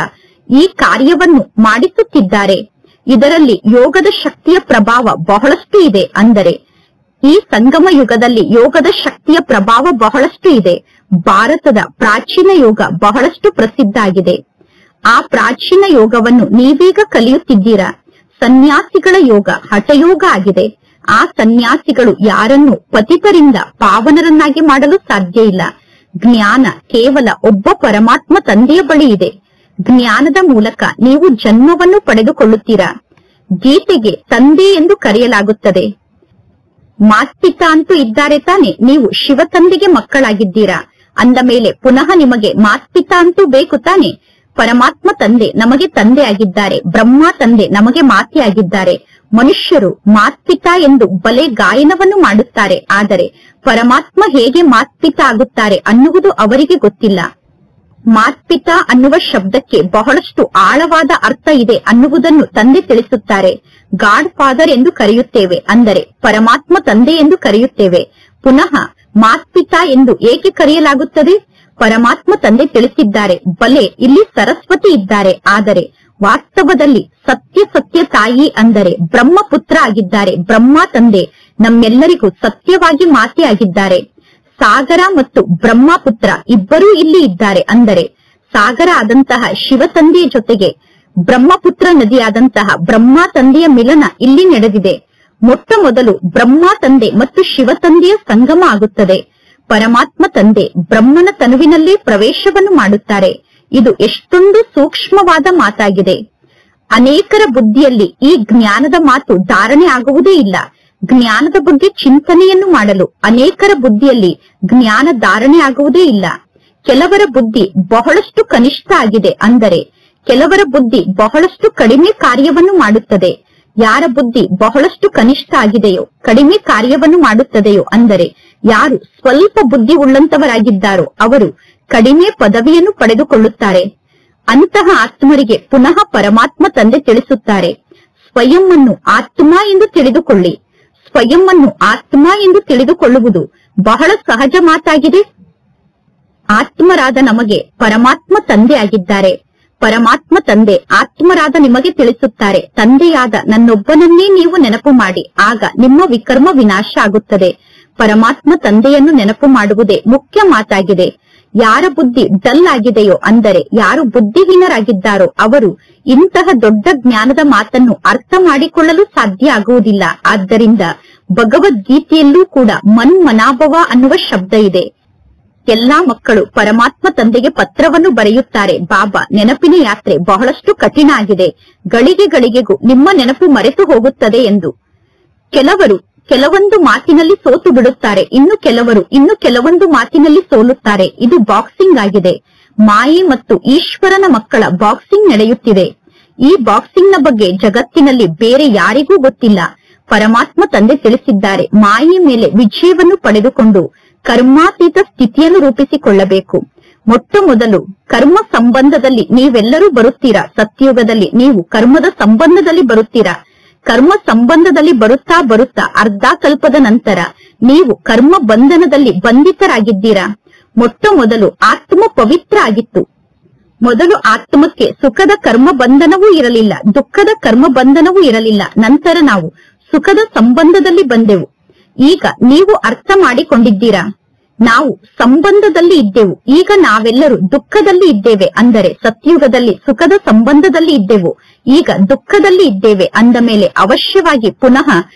ಈ ಕಾರ್ಯವನ್ನು ಮಾಡಿಸುತ್ತಿದ್ದಾರೆ. ಇದರಲ್ಲಿ ಯೋಗದ ಶಕ್ತಿಯ ಪ್ರಭಾವ ಬಹಳಷ್ಟು ಇದೆ. ಅಂದರೆ ಈ ಸಂಗಮ ಯುಗದಲ್ಲಿ ಯೋಗದ ಶಕ್ತಿಯ ಪ್ರಭಾವ ಬಹಳಷ್ಟು ಇದೆ. ಭಾರತದ ಪ್ರಾಚೀನ ಯೋಗ ಬಹಳಷ್ಟು ಪ್ರಸಿದ್ಧ ಆಗಿದೆ. ಆ ಪ್ರಾಚೀನ ಯೋಗವನ್ನು ನೀವೀಗ ಕಲಿಯುತ್ತಿದ್ದೀರಾ. ಸನ್ಯಾಸಿಗಳ ಯೋಗ ಹಠಯೋಗ ಆಗಿದೆ. ಆ ಸನ್ಯಾಸಿಗಳು ಯಾರನ್ನು ಪತಿತರಿಂದ ಪಾವನರನ್ನಾಗಿ ಮಾಡಲು ಸಾಧ್ಯ ಇಲ್ಲ. ಜ್ಞಾನ ಕೇವಲ ಒಬ್ಬ ಪರಮಾತ್ಮ ತಂದೆಯ ಬಳಿ ಇದೆ. ಜ್ಞಾನದ ಮೂಲಕ ನೀವು ಜನ್ಮವನ್ನು ಪಡೆದುಕೊಳ್ಳುತ್ತೀರಾ. ಗೀತೆಗೆ ತಂದೆ ಎಂದು ಕರೆಯಲಾಗುತ್ತದೆ. ಮಾತ್ಪಿತಾ ಅಂತೂ ಇದ್ದಾರೆ ತಾನೆ, ನೀವು ಶಿವ ತಂದೆಗೆ ಮಕ್ಕಳಾಗಿದ್ದೀರಾ. ಅಂದ ಮೇಲೆ ಪುನಃ ನಿಮಗೆ ಮಾತ್ಪಿತಾ ಅಂತೂ ಬೇಕು ತಾನೆ. ಪರಮಾತ್ಮ ತಂದೆ ನಮಗೆ ತಂದೆ ಆಗಿದ್ದಾರೆ, ಬ್ರಹ್ಮ ತಂದೆ ನಮಗೆ ಮಾತೆ ಆಗಿದ್ದಾರೆ. ಮನುಷ್ಯರು ಮಾತ್ಪಿತಾ ಎಂದು ಬಲೆ ಗಾಯನವನ್ನು ಮಾಡುತ್ತಾರೆ. ಆದರೆ ಪರಮಾತ್ಮ ಹೇಗೆ ಮಾತ್ಪಿತಾ ಆಗುತ್ತಾರೆ ಅನ್ನುವುದು ಅವರಿಗೆ ಗೊತ್ತಿಲ್ಲ. ಮಾತ್ಪಿತಾ ಅನ್ನುವ ಶಬ್ದಕ್ಕೆ ಬಹಳಷ್ಟು ಆಳವಾದ ಅರ್ಥ ಇದೆ ಅನ್ನುವುದನ್ನು ತಂದೆ ತಿಳಿಸುತ್ತಾರೆ. ಗಾಡ್ ಫಾದರ್ ಎಂದು ಕರೆಯುತ್ತೇವೆ, ಅಂದರೆ ಪರಮಾತ್ಮ ತಂದೆ ಎಂದು ಕರೆಯುತ್ತೇವೆ. ಪುನಃ ಮಾತ್ಪಿತಾ ಎಂದು ಏಕೆ ಕರೆಯಲಾಗುತ್ತದೆ? ಪರಮಾತ್ಮ ತಂದೆ ತಿಳಿಸಿದ್ದಾರೆ, ಬಲೆ ಇಲ್ಲಿ ಸರಸ್ವತಿ ಇದ್ದಾರೆ, ಆದರೆ ವಾಸ್ತವದಲ್ಲಿ ಸತ್ಯ ತಾಯಿ ಅಂದರೆ ಬ್ರಹ್ಮಪುತ್ರ ಆಗಿದ್ದಾರೆ. ಬ್ರಹ್ಮ ತಂದೆ ನಮ್ಮೆಲ್ಲರಿಗೂ ಸತ್ಯವಾಗಿ ಮಾತೆ ಆಗಿದ್ದಾರೆ. ಸಾಗರ ಮತ್ತು ಬ್ರಹ್ಮಪುತ್ರ ಇಬ್ಬರೂ ಇಲ್ಲಿ ಇದ್ದಾರೆ. ಅಂದರೆ ಸಾಗರ ಆದಂತಹ ಶಿವ ತಂದೆಯ ಜೊತೆಗೆ ಬ್ರಹ್ಮಪುತ್ರ ನದಿಯಾದಂತಹ ಬ್ರಹ್ಮ ತಂದೆಯ ಮಿಲನ ಇಲ್ಲಿ ನಡೆದಿದೆ. ಮೊಟ್ಟ ಮೊದಲು ಬ್ರಹ್ಮ ತಂದೆ ಮತ್ತು ಶಿವ ತಂದೆಯ ಸಂಗಮ ಆಗುತ್ತದೆ. ಪರಮಾತ್ಮ ತಂದೆ ಬ್ರಹ್ಮನ ತನುವಿನಲ್ಲೇ ಪ್ರವೇಶವನ್ನು ಮಾಡುತ್ತಾರೆ. ಇದು ಎಷ್ಟೊಂದು ಸೂಕ್ಷ್ಮವಾದ ಮಾತಾಗಿದೆ. ಅನೇಕರ ಬುದ್ಧಿಯಲ್ಲಿ ಈ ಜ್ಞಾನದ ಮಾತು ಧಾರಣೆ ಆಗುವುದೇ ಇಲ್ಲ. ಜ್ಞಾನದ ಬಗ್ಗೆ ಚಿಂತನೆಯನ್ನು ಮಾಡಲು ಅನೇಕರ ಬುದ್ಧಿಯಲ್ಲಿ ಜ್ಞಾನ ಧಾರಣೆ ಆಗುವುದೇ ಇಲ್ಲ. ಕೆಲವರ ಬುದ್ಧಿ ಬಹಳಷ್ಟು ಕನಿಷ್ಠ ಆಗಿದೆ. ಅಂದರೆ ಕೆಲವರ ಬುದ್ಧಿ ಬಹಳಷ್ಟು ಕಡಿಮೆ ಕಾರ್ಯವನ್ನು ಮಾಡುತ್ತದೆ. ಯಾರ ಬುದ್ಧಿ ಬಹಳಷ್ಟು ಕನಿಷ್ಠ ಆಗಿದೆಯೋ, ಕಡಿಮೆ ಕಾರ್ಯವನ್ನು ಮಾಡುತ್ತದೆಯೋ, ಅಂದರೆ ಯಾರು ಸ್ವಲ್ಪ ಬುದ್ಧಿ ಉಳ್ಳಂತವರಾಗಿದ್ದಾರೋ ಅವರು ಕಡಿಮೆ ಪದವಿಯನ್ನು ಪಡೆದುಕೊಳ್ಳುತ್ತಾರೆ. ಅಂತಹ ಆತ್ಮರಿಗೆ ಪುನಃ ಪರಮಾತ್ಮ ತಂದೆ ತಿಳಿಸುತ್ತಾರೆ, ಸ್ವಯಂ ಅನ್ನು ಆತ್ಮ ಎಂದು ತಿಳಿದುಕೊಳ್ಳಿ. ಸ್ವಯಂ ಅನ್ನು ಆತ್ಮ ಎಂದು ತಿಳಿದುಕೊಳ್ಳುವುದು ಬಹಳ ಸಹಜ ಮಾತಾಗಿದೆ. ಆತ್ಮರಾದ ನಮಗೆ ಪರಮಾತ್ಮ ತಂದೆ ಆಗಿದ್ದಾರೆ. ಪರಮಾತ್ಮ ತಂದೆ ಆತ್ಮರಾದ ನಿಮಗೆ ತಿಳಿಸುತ್ತಾರೆ, ತಂದೆಯಾದ ನನ್ನೊಬ್ಬನನ್ನೇ ನೀವು ನೆನಪು ಮಾಡಿ, ಆಗ ನಿಮ್ಮ ವಿಕರ್ಮ ವಿನಾಶ ಆಗುತ್ತದೆ. ಪರಮಾತ್ಮ ತಂದೆಯನ್ನು ನೆನಪು ಮಾಡುವುದೇ ಮುಖ್ಯ ಮಾತಾಗಿದೆ. ಯಾರ ಬುದ್ಧಿ ಡಲ್ ಆಗಿದೆಯೋ, ಅಂದರೆ ಯಾರು ಬುದ್ಧಿಹೀನರಾಗಿದ್ದಾರೋ ಅವರು ಇಂತಹ ದೊಡ್ಡ ಜ್ಞಾನದ ಮಾತನ್ನು ಅರ್ಥ ಮಾಡಿಕೊಳ್ಳಲು ಸಾಧ್ಯ ಆಗುವುದಿಲ್ಲ. ಆದ್ದರಿಂದ ಭಗವದ್ಗೀತೆಯಲ್ಲೂ ಕೂಡ ಮನ್ಮನಾಭವ ಅನ್ನುವ ಶಬ್ದ ಇದೆ. ಎಲ್ಲಾ ಮಕ್ಕಳು ಪರಮಾತ್ಮ ತಂದೆಗೆ ಪತ್ರವನ್ನು ಬರೆಯುತ್ತಾರೆ, ಬಾಬಾ ನೆನಪಿನ ಯಾತ್ರೆ ಬಹಳಷ್ಟು ಕಠಿಣ ಆಗಿದೆ, ಗಳಿಗೆ ಗಳಿಗೆಗೂ ನಿಮ್ಮ ನೆನಪು ಮರೆತು ಹೋಗುತ್ತದೆ ಎಂದು. ಕೆಲವರು ಕೆಲವೊಂದು ಮಾತಿನಲ್ಲಿ ಸೋತು ಬಿಡುತ್ತಾರೆ, ಇನ್ನು ಕೆಲವೊಂದು ಮಾತಿನಲ್ಲಿ ಸೋಲುತ್ತಾರೆ. ಇದು ಬಾಕ್ಸಿಂಗ್ ಆಗಿದೆ. ಮಾಯೆ ಮತ್ತು ಈಶ್ವರನ ಮಕ್ಕಳ ಬಾಕ್ಸಿಂಗ್ ನಡೆಯುತ್ತಿದೆ. ಈ ಬಾಕ್ಸಿಂಗ್ ನ ಬಗ್ಗೆ ಜಗತ್ತಿನಲ್ಲಿ ಬೇರೆ ಯಾರಿಗೂ ಗೊತ್ತಿಲ್ಲ. ಪರಮಾತ್ಮ ತಂದೆ ತಿಳಿಸಿದ್ದಾರೆ, ಮಾಯೆ ಮೇಲೆ ವಿಜಯವನ್ನು ಪಡೆದುಕೊಂಡು ಕರ್ಮಾತೀತ ಸ್ಥಿತಿಯನ್ನು ರೂಪಿಸಿಕೊಳ್ಳಬೇಕು. ಮೊಟ್ಟ ಮೊದಲು ಕರ್ಮ ಸಂಬಂಧದಲ್ಲಿ ನೀವೆಲ್ಲರೂ ಬರುತ್ತೀರಾ. ಸತ್ಯಯುಗದಲ್ಲಿ ನೀವು ಕರ್ಮದ ಸಂಬಂಧದಲ್ಲಿ ಬರುತ್ತೀರಾ. ಕರ್ಮ ಸಂಬಂಧದಲ್ಲಿ ಬರುತ್ತಾ ಬರುತ್ತಾ ಅರ್ಧ ಕಲ್ಪದ ನಂತರ ನೀವು ಕರ್ಮ ಬಂಧನದಲ್ಲಿ ಬಂಧಿತರಾಗಿದ್ದೀರಾ. ಮೊಟ್ಟ ಮೊದಲು ಆತ್ಮ ಪವಿತ್ರ ಆಗಿತ್ತು. ಮೊದಲು ಆತ್ಮಕ್ಕೆ ಸುಖದ ಕರ್ಮ ಬಂಧನವೂ ಇರಲಿಲ್ಲ, ದುಃಖದ ಕರ್ಮ ಬಂಧನವೂ ಇರಲಿಲ್ಲ. ನಂತರ ನಾವು ಸುಖದ ಸಂಬಂಧದಲ್ಲಿ ಬಂದೆವು. ಈಗ ನೀವು ಅರ್ಥ ಮಾಡಿಕೊಂಡಿದ್ದೀರಾ, ನಾವು ಸಂಬಂಧದಲ್ಲಿ ಇದ್ದೆವು, ಈಗ ನಾವೆಲ್ಲರೂ ದುಃಖದಲ್ಲಿ ಇದ್ದೇವೆ. ಅಂದರೆ ಸತ್ಯುಗದಲ್ಲಿ ಸುಖದ ಸಂಬಂಧದಲ್ಲಿ ಇದ್ದೆವು, ಈಗ ದುಃಖದಲ್ಲಿ ಇದ್ದೇವೆ. ಅಂದ ಮೇಲೆ ಅವಶ್ಯವಾಗಿ ಪುನಃ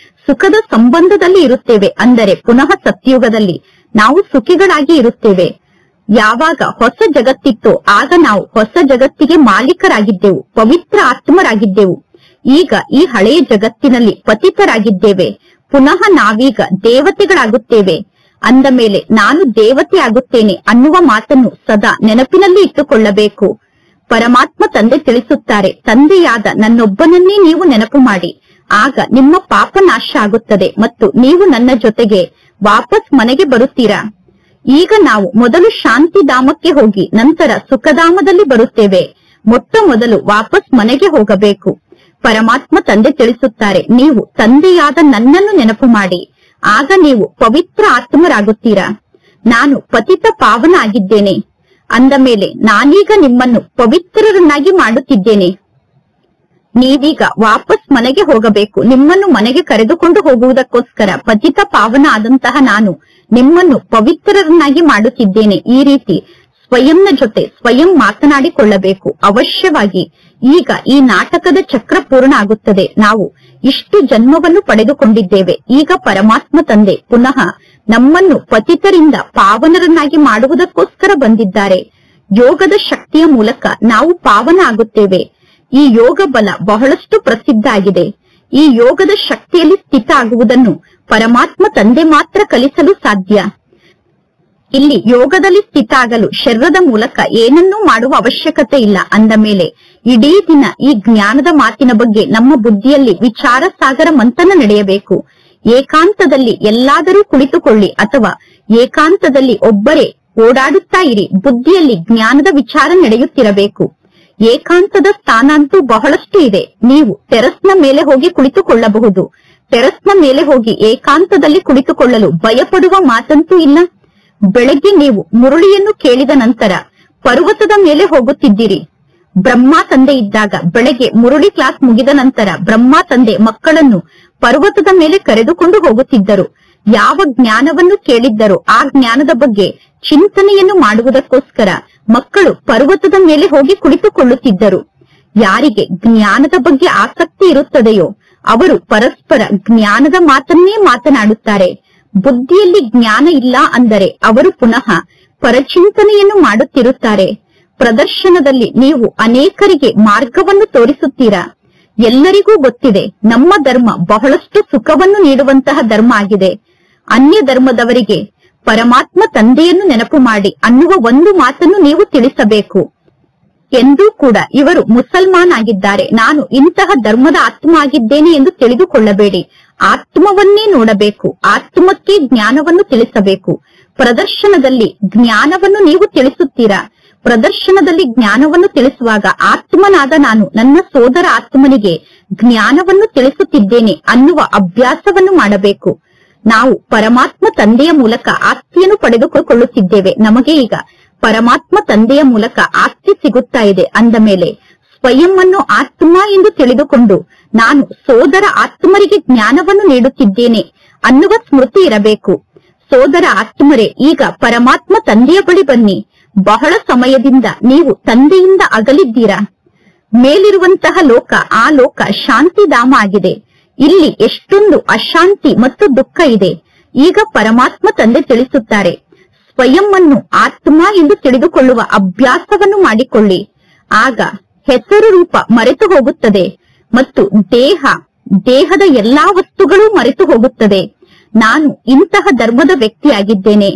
ಸುಖದ ಸಂಬಂಧದಲ್ಲಿ ಇರುತ್ತೇವೆ. ಅಂದರೆ ಪುನಃ ಸತ್ಯುಗದಲ್ಲಿ ನಾವು ಸುಖಿಗಳಾಗಿ ಇರುತ್ತೇವೆ. ಯಾವಾಗ ಹೊಸ ಜಗತ್ತಿತ್ತೋ ಆಗ ನಾವು ಹೊಸ ಜಗತ್ತಿಗೆ ಮಾಲೀಕರಾಗಿದ್ದೆವು, ಪವಿತ್ರ ಆತ್ಮರಾಗಿದ್ದೆವು. ಈಗ ಈ ಹಳೆಯ ಜಗತ್ತಿನಲ್ಲಿ ಪತಿತರಾಗಿದ್ದೇವೆ. ಪುನಃ ನಾವೀಗ ದೇವತೆಗಳಾಗುತ್ತೇವೆ. ಅಂದ ಮೇಲೆ ನಾನು ದೇವತೆ ಆಗುತ್ತೇನೆ ಅನ್ನುವ ಮಾತನ್ನು ಸದಾ ನೆನಪಿನಲ್ಲಿ ಇಟ್ಟುಕೊಳ್ಳಬೇಕು. ಪರಮಾತ್ಮ ತಂದೆ ತಿಳಿಸುತ್ತಾರೆ, ತಂದೆಯಾದ ನನ್ನೊಬ್ಬನನ್ನೇ ನೀವು ನೆನಪು ಮಾಡಿ, ಆಗ ನಿಮ್ಮ ಪಾಪ ನಾಶ ಆಗುತ್ತದೆ ಮತ್ತು ನೀವು ನನ್ನ ಜೊತೆಗೆ ವಾಪಸ್ ಮನೆಗೆ ಬರುತ್ತೀರಾ. ಈಗ ನಾವು ಮೊದಲು ಶಾಂತಿಧಾಮಕ್ಕೆ ಹೋಗಿ ನಂತರ ಸುಖಧಾಮದಲ್ಲಿ ಬರುತ್ತೇವೆ. ಮೊಟ್ಟ ಮೊದಲು ವಾಪಸ್ ಮನೆಗೆ ಹೋಗಬೇಕು. ಪರಮಾತ್ಮ ತಂದೆ ತಿಳಿಸುತ್ತಾರೆ, ನೀವು ತಂದೆಯಾದ ನನ್ನನ್ನು ನೆನಪು ಮಾಡಿ, ಆಗ ನೀವು ಪವಿತ್ರ ಆತ್ಮರಾಗುತ್ತೀರಾ. ನಾನು ಪತಿತ ಪಾವನ ಆಗಿದ್ದೇನೆ. ಅಂದ ಮೇಲೆ ನಾನೀಗ ನಿಮ್ಮನ್ನು ಪವಿತ್ರರನ್ನಾಗಿ ಮಾಡುತ್ತಿದ್ದೇನೆ. ನೀವೀಗ ವಾಪಸ್ ಮನೆಗೆ ಹೋಗಬೇಕು. ನಿಮ್ಮನ್ನು ಮನೆಗೆ ಕರೆದುಕೊಂಡು ಹೋಗುವುದಕ್ಕೋಸ್ಕರ ಪತಿತ ಪಾವನ ಆದಂತಹ ನಾನು ನಿಮ್ಮನ್ನು ಪವಿತ್ರರನ್ನಾಗಿ ಮಾಡುತ್ತಿದ್ದೇನೆ. ಈ ರೀತಿ ಸ್ವಯಂನ ಜೊತೆ ಸ್ವಯಂ ಮಾತನಾಡಿಕೊಳ್ಳಬೇಕು. ಅವಶ್ಯವಾಗಿ ಈಗ ಈ ನಾಟಕದ ಚಕ್ರ ಪೂರ್ಣ ಆಗುತ್ತದೆ. ನಾವು ಇಷ್ಟು ಜನ್ಮವನ್ನು ಪಡೆದುಕೊಂಡಿದ್ದೇವೆ. ಈಗ ಪರಮಾತ್ಮ ತಂದೆ ಪುನಃ ನಮ್ಮನ್ನು ಪತಿತರಿಂದ ಪಾವನರನ್ನಾಗಿ ಮಾಡುವುದಕ್ಕೋಸ್ಕರ ಬಂದಿದ್ದಾರೆ. ಯೋಗದ ಶಕ್ತಿಯ ಮೂಲಕ ನಾವು ಪಾವನ ಆಗುತ್ತೇವೆ. ಈ ಯೋಗ ಬಲ ಬಹಳಷ್ಟು ಪ್ರಸಿದ್ಧ ಆಗಿದೆ. ಈ ಯೋಗದ ಶಕ್ತಿಯಲ್ಲಿ ಸ್ಥಿತ ಆಗುವುದನ್ನು ಪರಮಾತ್ಮ ತಂದೆ ಮಾತ್ರ ಕಲಿಸಲು ಸಾಧ್ಯ. ಇಲ್ಲಿ ಯೋಗದಲ್ಲಿ ಸ್ಥಿತ ಆಗಲು ಶರೀರದ ಮೂಲಕ ಏನನ್ನೂ ಮಾಡುವ ಅವಶ್ಯಕತೆ ಇಲ್ಲ. ಅಂದ ಮೇಲೆ ಇಡೀ ದಿನ ಈ ಜ್ಞಾನದ ಮಾತಿನ ಬಗ್ಗೆ ನಮ್ಮ ಬುದ್ಧಿಯಲ್ಲಿ ವಿಚಾರ ಸಾಗರ ಮಂಥನ ನಡೆಯಬೇಕು. ಏಕಾಂತದಲ್ಲಿ ಎಲ್ಲಾದರೂ ಕುಳಿತುಕೊಳ್ಳಿ ಅಥವಾ ಏಕಾಂತದಲ್ಲಿ ಒಬ್ಬರೇ ಓಡಾಡುತ್ತಾ ಇರಿ. ಬುದ್ಧಿಯಲ್ಲಿ ಜ್ಞಾನದ ವಿಚಾರ ನಡೆಯುತ್ತಿರಬೇಕು. ಏಕಾಂತದ ಸ್ಥಾನ ಅಂತೂ ಬಹಳಷ್ಟು ಇದೆ. ನೀವು ಟೆರಸ್ನ ಮೇಲೆ ಹೋಗಿ ಕುಳಿತುಕೊಳ್ಳಬಹುದು. ಟೆರಸ್ನ ಮೇಲೆ ಹೋಗಿ ಏಕಾಂತದಲ್ಲಿ ಕುಳಿತುಕೊಳ್ಳಲು ಭಯಪಡುವ ಮಾತಂತೂ ಇಲ್ಲ. ಬೆಳಗ್ಗೆ ನೀವು ಮುರುಳಿಯನ್ನು ಕೇಳಿದ ನಂತರ ಪರ್ವತದ ಮೇಲೆ ಹೋಗುತ್ತಿದ್ದೀರಿ. ಬ್ರಹ್ಮ ತಂದೆ ಇದ್ದಾಗ ಬೆಳಗ್ಗೆ ಮುರುಳಿ ಕ್ಲಾಸ್ ಮುಗಿದ ನಂತರ ಬ್ರಹ್ಮ ತಂದೆ ಮಕ್ಕಳನ್ನು ಪರ್ವತದ ಮೇಲೆ ಕರೆದುಕೊಂಡು ಹೋಗುತ್ತಿದ್ದರು. ಯಾವ ಜ್ಞಾನವನ್ನು ಕೇಳಿದ್ದರೋ ಆ ಜ್ಞಾನದ ಬಗ್ಗೆ ಚಿಂತನೆಯನ್ನು ಮಾಡುವುದಕ್ಕೋಸ್ಕರ ಮಕ್ಕಳು ಪರ್ವತದ ಮೇಲೆ ಹೋಗಿ ಕುಳಿತುಕೊಳ್ಳುತ್ತಿದ್ದರು. ಯಾರಿಗೆ ಜ್ಞಾನದ ಬಗ್ಗೆ ಆಸಕ್ತಿ ಇರುತ್ತದೆಯೋ ಅವರು ಪರಸ್ಪರ ಜ್ಞಾನದ ಮಾತನ್ನೇ ಮಾತನಾಡುತ್ತಾರೆ. ಬುದ್ಧಿಯಲ್ಲಿ ಜ್ಞಾನ ಇಲ್ಲ ಅಂದರೆ ಅವರು ಪುನಃ ಪರಚಿಂತನೆಯನ್ನು ಮಾಡುತ್ತಿರುತ್ತಾರೆ. ಪ್ರದರ್ಶನದಲ್ಲಿ ನೀವು ಅನೇಕರಿಗೆ ಮಾರ್ಗವನ್ನು ತೋರಿಸುತ್ತೀರಾ. ಎಲ್ಲರಿಗೂ ಗೊತ್ತಿದೆ, ನಮ್ಮ ಧರ್ಮ ಬಹಳಷ್ಟು ಸುಖವನ್ನು ನೀಡುವಂತಹ ಧರ್ಮ ಆಗಿದೆ. ಅನ್ಯ ಧರ್ಮದವರಿಗೆ ಪರಮಾತ್ಮ ತಂದೆಯನ್ನು ನೆನಪು ಮಾಡಿ ಅನ್ನುವ ಒಂದು ಮಾತನ್ನು ನೀವು ತಿಳಿಸಬೇಕು. ಎಂದೂ ಕೂಡ ಇವರು ಮುಸಲ್ಮಾನ್ ಆಗಿದ್ದಾರೆ, ನಾನು ಇಂತಹ ಧರ್ಮದ ಆತ್ಮ ಆಗಿದ್ದೇನೆ ಎಂದು ತಿಳಿದುಕೊಳ್ಳಬೇಡಿ. ಆತ್ಮವನ್ನೇ ನೋಡಬೇಕು. ಆತ್ಮಕ್ಕೆ ಜ್ಞಾನವನ್ನು ತಿಳಿಸಬೇಕು. ಪ್ರದರ್ಶನದಲ್ಲಿ ಜ್ಞಾನವನ್ನು ನೀವು ತಿಳಿಸುತ್ತೀರಾ. ಪ್ರದರ್ಶನದಲ್ಲಿ ಜ್ಞಾನವನ್ನು ತಿಳಿಸುವಾಗ ಆತ್ಮನಾದ ನಾನು ನನ್ನ ಸೋದರ ಆತ್ಮನಿಗೆ ಜ್ಞಾನವನ್ನು ತಿಳಿಸುತ್ತಿದ್ದೇನೆ ಅನ್ನುವ ಅಭ್ಯಾಸವನ್ನು ಮಾಡಬೇಕು. ನಾವು ಪರಮಾತ್ಮ ತಂದೆಯ ಮೂಲಕ ಆಸ್ತಿಯನ್ನು ಪಡೆದುಕೊಳ್ಳುತ್ತಿದ್ದೇವೆ. ನಮಗೆ ಈಗ ಪರಮಾತ್ಮ ತಂದೆಯ ಮೂಲಕ ಆಸ್ತಿ ಸಿಗುತ್ತಾ ಇದೆ. ಅಂದ ಮೇಲೆ ಸ್ವಯಂವನ್ನು ಆತ್ಮ ಎಂದು ತಿಳಿದುಕೊಂಡು ನಾನು ಸೋದರ ಆತ್ಮರಿಗೆ ಜ್ಞಾನವನ್ನು ನೀಡುತ್ತಿದ್ದೇನೆ ಅನ್ನುವ ಸ್ಮೃತಿ ಇರಬೇಕು. ಸೋದರ ಆತ್ಮರೇ, ಈಗ ಪರಮಾತ್ಮ ತಂದೆಯ ಬಳಿ ಬನ್ನಿ. ಬಹಳ ಸಮಯದಿಂದ ನೀವು ತಂದೆಯಿಂದ ಅಗಲಿದ್ದೀರಾ. ಮೇಲಿರುವಂತಹ ಲೋಕ ಆ ಲೋಕ ಶಾಂತಿಧಾಮ ಆಗಿದೆ. ಇಲ್ಲಿ ಎಷ್ಟೊಂದು ಅಶಾಂತಿ ಮತ್ತು ದುಃಖ ಇದೆ. ಈಗ ಪರಮಾತ್ಮ ತಂದೆ ತಿಳಿಸುತ್ತಾರೆ, ಸ್ವಯಂ ಅನ್ನು ಆತ್ಮ ಎಂದು ತಿಳಿದುಕೊಳ್ಳುವ ಅಭ್ಯಾಸವನ್ನು ಮಾಡಿಕೊಳ್ಳಿ. ಆಗ ಹೆಸರು ರೂಪ ಮರೆತು ಹೋಗುತ್ತದೆ ಮತ್ತು ದೇಹದ ಎಲ್ಲಾ ವಸ್ತುಗಳು ಮರೆತು ಹೋಗುತ್ತದೆ. ನಾನು ಇಂತಹ ಧರ್ಮದ ವ್ಯಕ್ತಿಯಾಗಿದ್ದೇನೆ,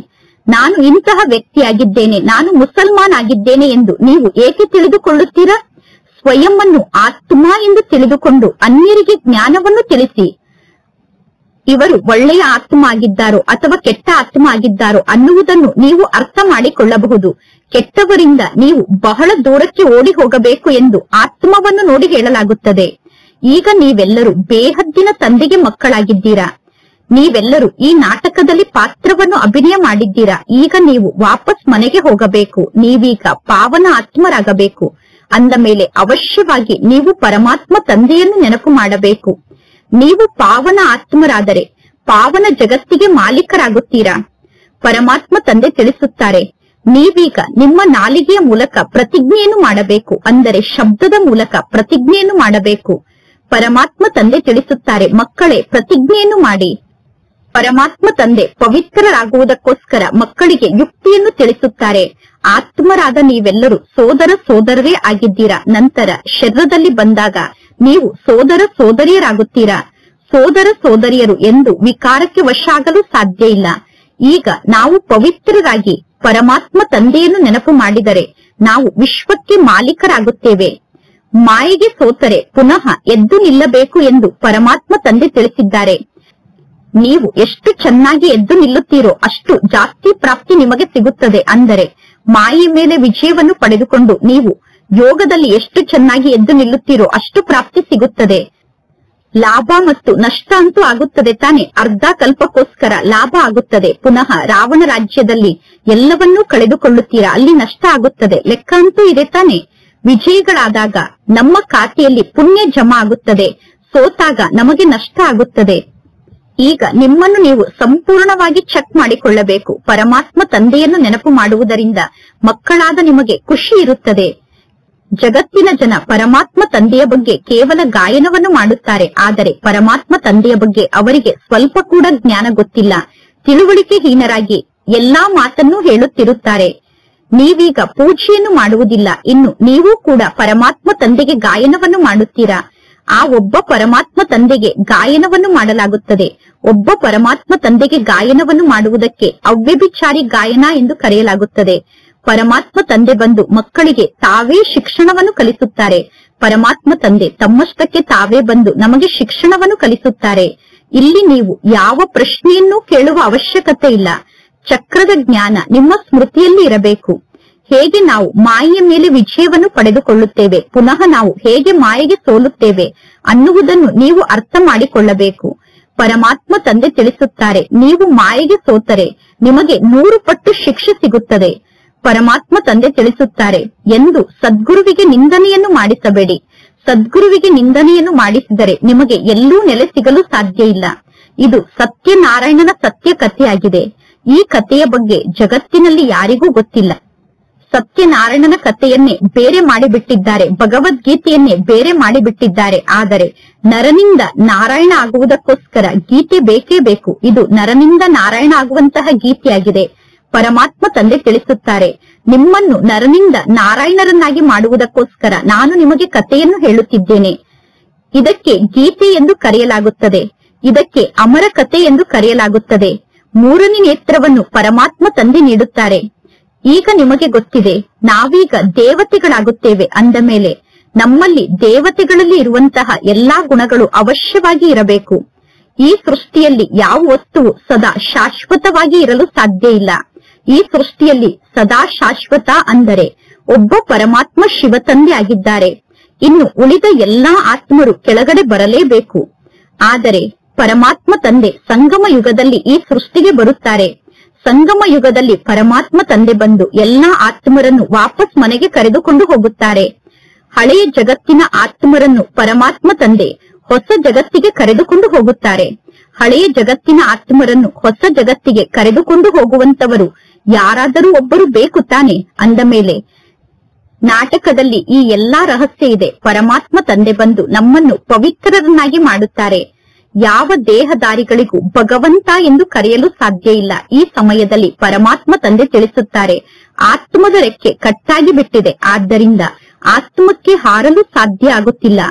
ನಾನು ಇಂತಹ ವ್ಯಕ್ತಿಯಾಗಿದ್ದೇನೆ, ನಾನು ಮುಸಲ್ಮಾನ್ ಆಗಿದ್ದೇನೆ ಎಂದು ನೀವು ಏಕೆ ತಿಳಿದುಕೊಳ್ಳುತ್ತೀರಾ? ಸ್ವಯಂ ಅನ್ನು ಆತ್ಮ ಎಂದು ತಿಳಿದುಕೊಂಡು ಅನ್ಯರಿಗೆ ಜ್ಞಾನವನ್ನು ತಿಳಿಸಿ. ಇವರು ಒಳ್ಳೆಯ ಆತ್ಮ ಆಗಿದ್ದಾರೋ ಅಥವಾ ಕೆಟ್ಟ ಆತ್ಮ ಆಗಿದ್ದಾರೋ ಅನ್ನುವುದನ್ನು ನೀವು ಅರ್ಥ ಮಾಡಿಕೊಳ್ಳಬಹುದು. ಕೆಟ್ಟವರಿಂದ ನೀವು ಬಹಳ ದೂರಕ್ಕೆ ಓಡಿ ಹೋಗಬೇಕು ಎಂದು ಆತ್ಮವನ್ನು ನೋಡಿ ಹೇಳಲಾಗುತ್ತದೆ. ಈಗ ನೀವೆಲ್ಲರೂ ಬೇಹದ್ದಿನ ತಂದೆಗೆ ಮಕ್ಕಳಾಗಿದ್ದೀರಾ. ನೀವೆಲ್ಲರೂ ಈ ನಾಟಕದಲ್ಲಿ ಪಾತ್ರವನ್ನು ಅಭಿನಯ ಮಾಡಿದ್ದೀರಾ. ಈಗ ನೀವು ವಾಪಸ್ ಮನೆಗೆ ಹೋಗಬೇಕು. ನೀವೀಗ ಪಾವನ ಆತ್ಮರಾಗಬೇಕು. ಅಂದ ಮೇಲೆ ಅವಶ್ಯವಾಗಿ ನೀವು ಪರಮಾತ್ಮ ತಂದೆಯನ್ನು ನೆನಪು ಮಾಡಬೇಕು. ನೀವು ಪಾವನ ಆತ್ಮರಾದರೆ ಪಾವನ ಜಗತ್ತಿಗೆ ಮಾಲೀಕರಾಗುತ್ತೀರಾ. ಪರಮಾತ್ಮ ತಂದೆ ತಿಳಿಸುತ್ತಾರೆ, ನೀವೀಗ ನಿಮ್ಮ ನಾಲಿಗೆಯ ಮೂಲಕ ಪ್ರತಿಜ್ಞೆಯನ್ನು ಮಾಡಬೇಕು, ಅಂದರೆ ಶಬ್ದದ ಮೂಲಕ ಪ್ರತಿಜ್ಞೆಯನ್ನು ಮಾಡಬೇಕು. ಪರಮಾತ್ಮ ತಂದೆ ತಿಳಿಸುತ್ತಾರೆ, ಮಕ್ಕಳೇ ಪ್ರತಿಜ್ಞೆಯನ್ನು ಮಾಡಿ. ಪರಮಾತ್ಮ ತಂದೆ ಪವಿತ್ರರಾಗುವುದಕ್ಕೋಸ್ಕರ ಮಕ್ಕಳಿಗೆ ಯುಕ್ತಿಯನ್ನು ತಿಳಿಸುತ್ತಾರೆ. ಆತ್ಮರಾದ ನೀವೆಲ್ಲರೂ ಸೋದರ ಸೋದರರೇ ಆಗಿದ್ದೀರಾ. ನಂತರ ಶರೀರದಲ್ಲಿ ಬಂದಾಗ ನೀವು ಸೋದರ ಸೋದರಿಯರಾಗುತ್ತೀರಾ. ಸೋದರ ಸೋದರಿಯರು ಎಂದು ವಿಕಾರಕ್ಕೆ ವಶ ಆಗಲು ಸಾಧ್ಯ ಇಲ್ಲ. ಈಗ ನಾವು ಪವಿತ್ರರಾಗಿ ಪರಮಾತ್ಮ ತಂದೆಯನ್ನು ನೆನಪು ಮಾಡಿದರೆ ನಾವು ವಿಶ್ವಕ್ಕೆ ಮಾಲೀಕರಾಗುತ್ತೇವೆ. ಮಾಯೆಗೆ ಸೋತರೆ ಪುನಃ ಎದ್ದು ನಿಲ್ಲಬೇಕು ಎಂದು ಪರಮಾತ್ಮ ತಂದೆ ತಿಳಿಸಿದ್ದಾರೆ. ನೀವು ಎಷ್ಟು ಚೆನ್ನಾಗಿ ಎದ್ದು ನಿಲ್ಲುತ್ತೀರೋ ಅಷ್ಟು ಜಾಸ್ತಿ ಪ್ರಾಪ್ತಿ ನಿಮಗೆ ಸಿಗುತ್ತದೆ. ಅಂದರೆ ಮಾಯೆ ಮೇಲೆ ವಿಜಯವನ್ನು ಪಡೆದುಕೊಂಡು ನೀವು ಯೋಗದಲ್ಲಿ ಎಷ್ಟು ಚೆನ್ನಾಗಿ ಎದ್ದು ನಿಲ್ಲುತ್ತೀರೋ ಅಷ್ಟು ಪ್ರಾಪ್ತಿ ಸಿಗುತ್ತದೆ. ಲಾಭ ಮತ್ತು ನಷ್ಟ ಅಂತೂ ಆಗುತ್ತದೆ ತಾನೆ. ಅರ್ಧ ಕಲ್ಪಕ್ಕೋಸ್ಕರ ಲಾಭ ಆಗುತ್ತದೆ, ಪುನಃ ರಾವಣ ರಾಜ್ಯದಲ್ಲಿ ಎಲ್ಲವನ್ನೂ ಕಳೆದುಕೊಳ್ಳುತ್ತೀರಾ, ಅಲ್ಲಿ ನಷ್ಟ ಆಗುತ್ತದೆ. ಲೆಕ್ಕ ಅಂತೂ ಇದೆ ತಾನೆ. ವಿಜಯಿಗಳಾದಾಗ ನಮ್ಮ ಖಾತೆಯಲ್ಲಿ ಪುಣ್ಯ ಜಮಾ ಆಗುತ್ತದೆ, ಸೋತಾಗ ನಮಗೆ ನಷ್ಟ ಆಗುತ್ತದೆ. ಈಗ ನಿಮ್ಮನ್ನು ನೀವು ಸಂಪೂರ್ಣವಾಗಿ ಚೆಕ್ ಮಾಡಿಕೊಳ್ಳಬೇಕು. ಪರಮಾತ್ಮ ತಂದೆಯನ್ನು ನೆನಪು ಮಾಡುವುದರಿಂದ ಮಕ್ಕಳಾದ ನಿಮಗೆ ಖುಷಿ ಇರುತ್ತದೆ. ಜಗತ್ತಿನ ಜನ ಪರಮಾತ್ಮ ತಂದೆಯ ಬಗ್ಗೆ ಕೇವಲ ಗಾಯನವನ್ನು ಮಾಡುತ್ತಾರೆ, ಆದರೆ ಪರಮಾತ್ಮ ತಂದೆಯ ಬಗ್ಗೆ ಅವರಿಗೆ ಸ್ವಲ್ಪ ಕೂಡ ಜ್ಞಾನ ಗೊತ್ತಿಲ್ಲ. ತಿಳುವಳಿಕೆಹೀನರಾಗಿ ಎಲ್ಲಾ ಮಾತನ್ನೂ ಹೇಳುತ್ತಿರುತ್ತಾರೆ. ನೀವೀಗ ಪೂಜೆಯನ್ನು ಮಾಡುವುದಿಲ್ಲ, ಇನ್ನು ನೀವು ಕೂಡ ಪರಮಾತ್ಮ ತಂದೆಗೆ ಗಾಯನವನ್ನು ಮಾಡುತ್ತೀರಾ. ಆ ಒಬ್ಬ ಪರಮಾತ್ಮ ತಂದೆಗೆ ಗಾಯನವನ್ನು ಮಾಡಲಾಗುತ್ತದೆ. ಒಬ್ಬ ಪರಮಾತ್ಮ ತಂದೆಗೆ ಗಾಯನವನ್ನು ಮಾಡುವುದಕ್ಕೆ ಅವ್ಯಭಿಚಾರಿ ಗಾಯನ ಎಂದು ಕರೆಯಲಾಗುತ್ತದೆ. ಪರಮಾತ್ಮ ತಂದೆ ಬಂದು ಮಕ್ಕಳಿಗೆ ತಾವೇ ಶಿಕ್ಷಣವನ್ನು ಕಲಿಸುತ್ತಾರೆ. ಪರಮಾತ್ಮ ತಂದೆ ತಮ್ಮಷ್ಟಕ್ಕೆ ತಾವೇ ಬಂದು ನಮಗೆ ಶಿಕ್ಷಣವನ್ನು ಕಲಿಸುತ್ತಾರೆ. ಇಲ್ಲಿ ನೀವು ಯಾವ ಪ್ರಶ್ನೆಯನ್ನೂ ಕೇಳುವ ಅವಶ್ಯಕತೆ ಇಲ್ಲ. ಚಕ್ರದ ಜ್ಞಾನ ನಿಮ್ಮ ಸ್ಮೃತಿಯಲ್ಲಿ ಇರಬೇಕು. ಹೇಗೆ ನಾವು ಮಾಯೆಯ ಮೇಲೆ ವಿಜಯವನ್ನು ಪಡೆದುಕೊಳ್ಳುತ್ತೇವೆ, ಪುನಃ ನಾವು ಹೇಗೆ ಮಾಯೆಗೆ ಸೋಲುತ್ತೇವೆ ಅನ್ನುವುದನ್ನು ನೀವು ಅರ್ಥ ಮಾಡಿಕೊಳ್ಳಬೇಕು. ಪರಮಾತ್ಮ ತಂದೆ ತಿಳಿಸುತ್ತಾರೆ, ನೀವು ಮಾಯೆಗೆ ಸೋತರೆ ನಿಮಗೆ 100 ಪಟ್ಟು ಶಿಕ್ಷೆ ಸಿಗುತ್ತದೆ. ಪರಮಾತ್ಮ ತಂದೆ ತಿಳಿಸುತ್ತಾರೆ, ಎಂದು ಸದ್ಗುರುವಿಗೆ ನಿಂದನೆಯನ್ನು ಮಾಡಿಸಬೇಡಿ. ಸದ್ಗುರುವಿಗೆ ನಿಂದನೆಯನ್ನು ಮಾಡಿಸಿದರೆ ನಿಮಗೆ ಎಲ್ಲೂ ನೆಲೆ ಸಿಗಲು ಸಾಧ್ಯ ಇಲ್ಲ. ಇದು ಸತ್ಯನಾರಾಯಣನ ಸತ್ಯ ಕಥೆಯಾಗಿದೆ. ಈ ಕಥೆಯ ಬಗ್ಗೆ ಜಗತ್ತಿನಲ್ಲಿ ಯಾರಿಗೂ ಗೊತ್ತಿಲ್ಲ. ಸತ್ಯನಾರಾಯಣನ ಕಥೆಯನ್ನೇ ಬೇರೆ ಮಾಡಿಬಿಟ್ಟಿದ್ದಾರೆ, ಭಗವದ್ಗೀತೆಯನ್ನೇ ಬೇರೆ ಮಾಡಿಬಿಟ್ಟಿದ್ದಾರೆ. ಆದರೆ ನರನಿಂದ ನಾರಾಯಣ ಆಗುವುದಕ್ಕೋಸ್ಕರ ಗೀತೆ ಬೇಕೇ ಬೇಕು. ಇದು ನರನಿಂದ ನಾರಾಯಣ ಆಗುವಂತಹ ಗೀತೆಯಾಗಿದೆ. ಪರಮಾತ್ಮ ತಂದೆ ತಿಳಿಸುತ್ತಾರೆ, ನಿಮ್ಮನ್ನು ನರನಿಂದ ನಾರಾಯಣರನ್ನಾಗಿ ಮಾಡುವುದಕ್ಕೋಸ್ಕರ ನಾನು ನಿಮಗೆ ಕಥೆಯನ್ನು ಹೇಳುತ್ತಿದ್ದೇನೆ. ಇದಕ್ಕೆ ಗೀತೆ ಎಂದು ಕರೆಯಲಾಗುತ್ತದೆ. ಇದಕ್ಕೆ ಅಮರ ಕಥೆ ಎಂದು ಕರೆಯಲಾಗುತ್ತದೆ. 3ನೇ ನೇತ್ರವನ್ನು ಪರಮಾತ್ಮ ತಂದೆ ನೀಡುತ್ತಾರೆ. ಈಗ ನಿಮಗೆ ಗೊತ್ತಿದೆ, ನಾವೀಗ ದೇವತೆಗಳಾಗುತ್ತೇವೆ ಅಂದ ಮೇಲೆ ನಮ್ಮಲ್ಲಿ ದೇವತೆಗಳಲ್ಲಿ ಇರುವಂತಹ ಎಲ್ಲಾ ಗುಣಗಳು ಅವಶ್ಯವಾಗಿ ಇರಬೇಕು. ಈ ಸೃಷ್ಟಿಯಲ್ಲಿ ಯಾವ ವಸ್ತುವು ಸದಾ ಶಾಶ್ವತವಾಗಿ ಇರಲು ಸಾಧ್ಯ ಇಲ್ಲ. ಈ ಸೃಷ್ಟಿಯಲ್ಲಿ ಸದಾ ಶಾಶ್ವತ ಅಂದರೆ ಒಬ್ಬ ಪರಮಾತ್ಮ ಶಿವ ತಂದೆ ಆಗಿದ್ದಾರೆ. ಇನ್ನು ಉಳಿದ ಎಲ್ಲಾ ಆತ್ಮರು ಕೆಳಗಡೆ ಬರಲೇಬೇಕು. ಆದರೆ ಪರಮಾತ್ಮ ತಂದೆ ಸಂಗಮ ಯುಗದಲ್ಲಿ ಈ ಸೃಷ್ಟಿಗೆ ಬರುತ್ತಾರೆ. ಸಂಗಮ ಯುಗದಲ್ಲಿ ಪರಮಾತ್ಮ ತಂದೆ ಬಂದು ಎಲ್ಲಾ ಆತ್ಮರನ್ನು ವಾಪಸ್ ಮನೆಗೆ ಕರೆದುಕೊಂಡು ಹೋಗುತ್ತಾರೆ. ಹಳೆಯ ಜಗತ್ತಿನ ಆತ್ಮರನ್ನು ಪರಮಾತ್ಮ ತಂದೆ ಹೊಸ ಜಗತ್ತಿಗೆ ಕರೆದುಕೊಂಡು ಹೋಗುತ್ತಾರೆ. ಹಳೆಯ ಜಗತ್ತಿನ ಆತ್ಮರನ್ನು ಹೊಸ ಜಗತ್ತಿಗೆ ಕರೆದುಕೊಂಡು ಹೋಗುವಂತವರು ಯಾರಾದರೂ ಒಬ್ಬರು ಬೇಕು ತಾನೆ ಅಂದ ಮೇಲೆ ನಾಟಕದಲ್ಲಿ ಈ ಎಲ್ಲಾ ರಹಸ್ಯ ಇದೆ. ಪರಮಾತ್ಮ ತಂದೆ ಬಂದು ನಮ್ಮನ್ನು ಪವಿತ್ರರನ್ನಾಗಿ ಮಾಡುತ್ತಾರೆ. ಯಾವ ದೇಹದಾರಿಗಳಿಗೂ ಭಗವಂತ ಎಂದು ಕರೆಯಲು ಸಾಧ್ಯ ಇಲ್ಲ. ಈ ಸಮಯದಲ್ಲಿ ಪರಮಾತ್ಮ ತಂದೆ ತಿಳಿಸುತ್ತಾರೆ, ಆತ್ಮದ ರೆಕ್ಕೆ ಕಟ್ಟಾಗಿ ಬಿಟ್ಟಿದೆ, ಆದ್ದರಿಂದ ಆತ್ಮಕ್ಕೆ ಹಾರಲು ಸಾಧ್ಯ ಆಗುತ್ತಿಲ್ಲ.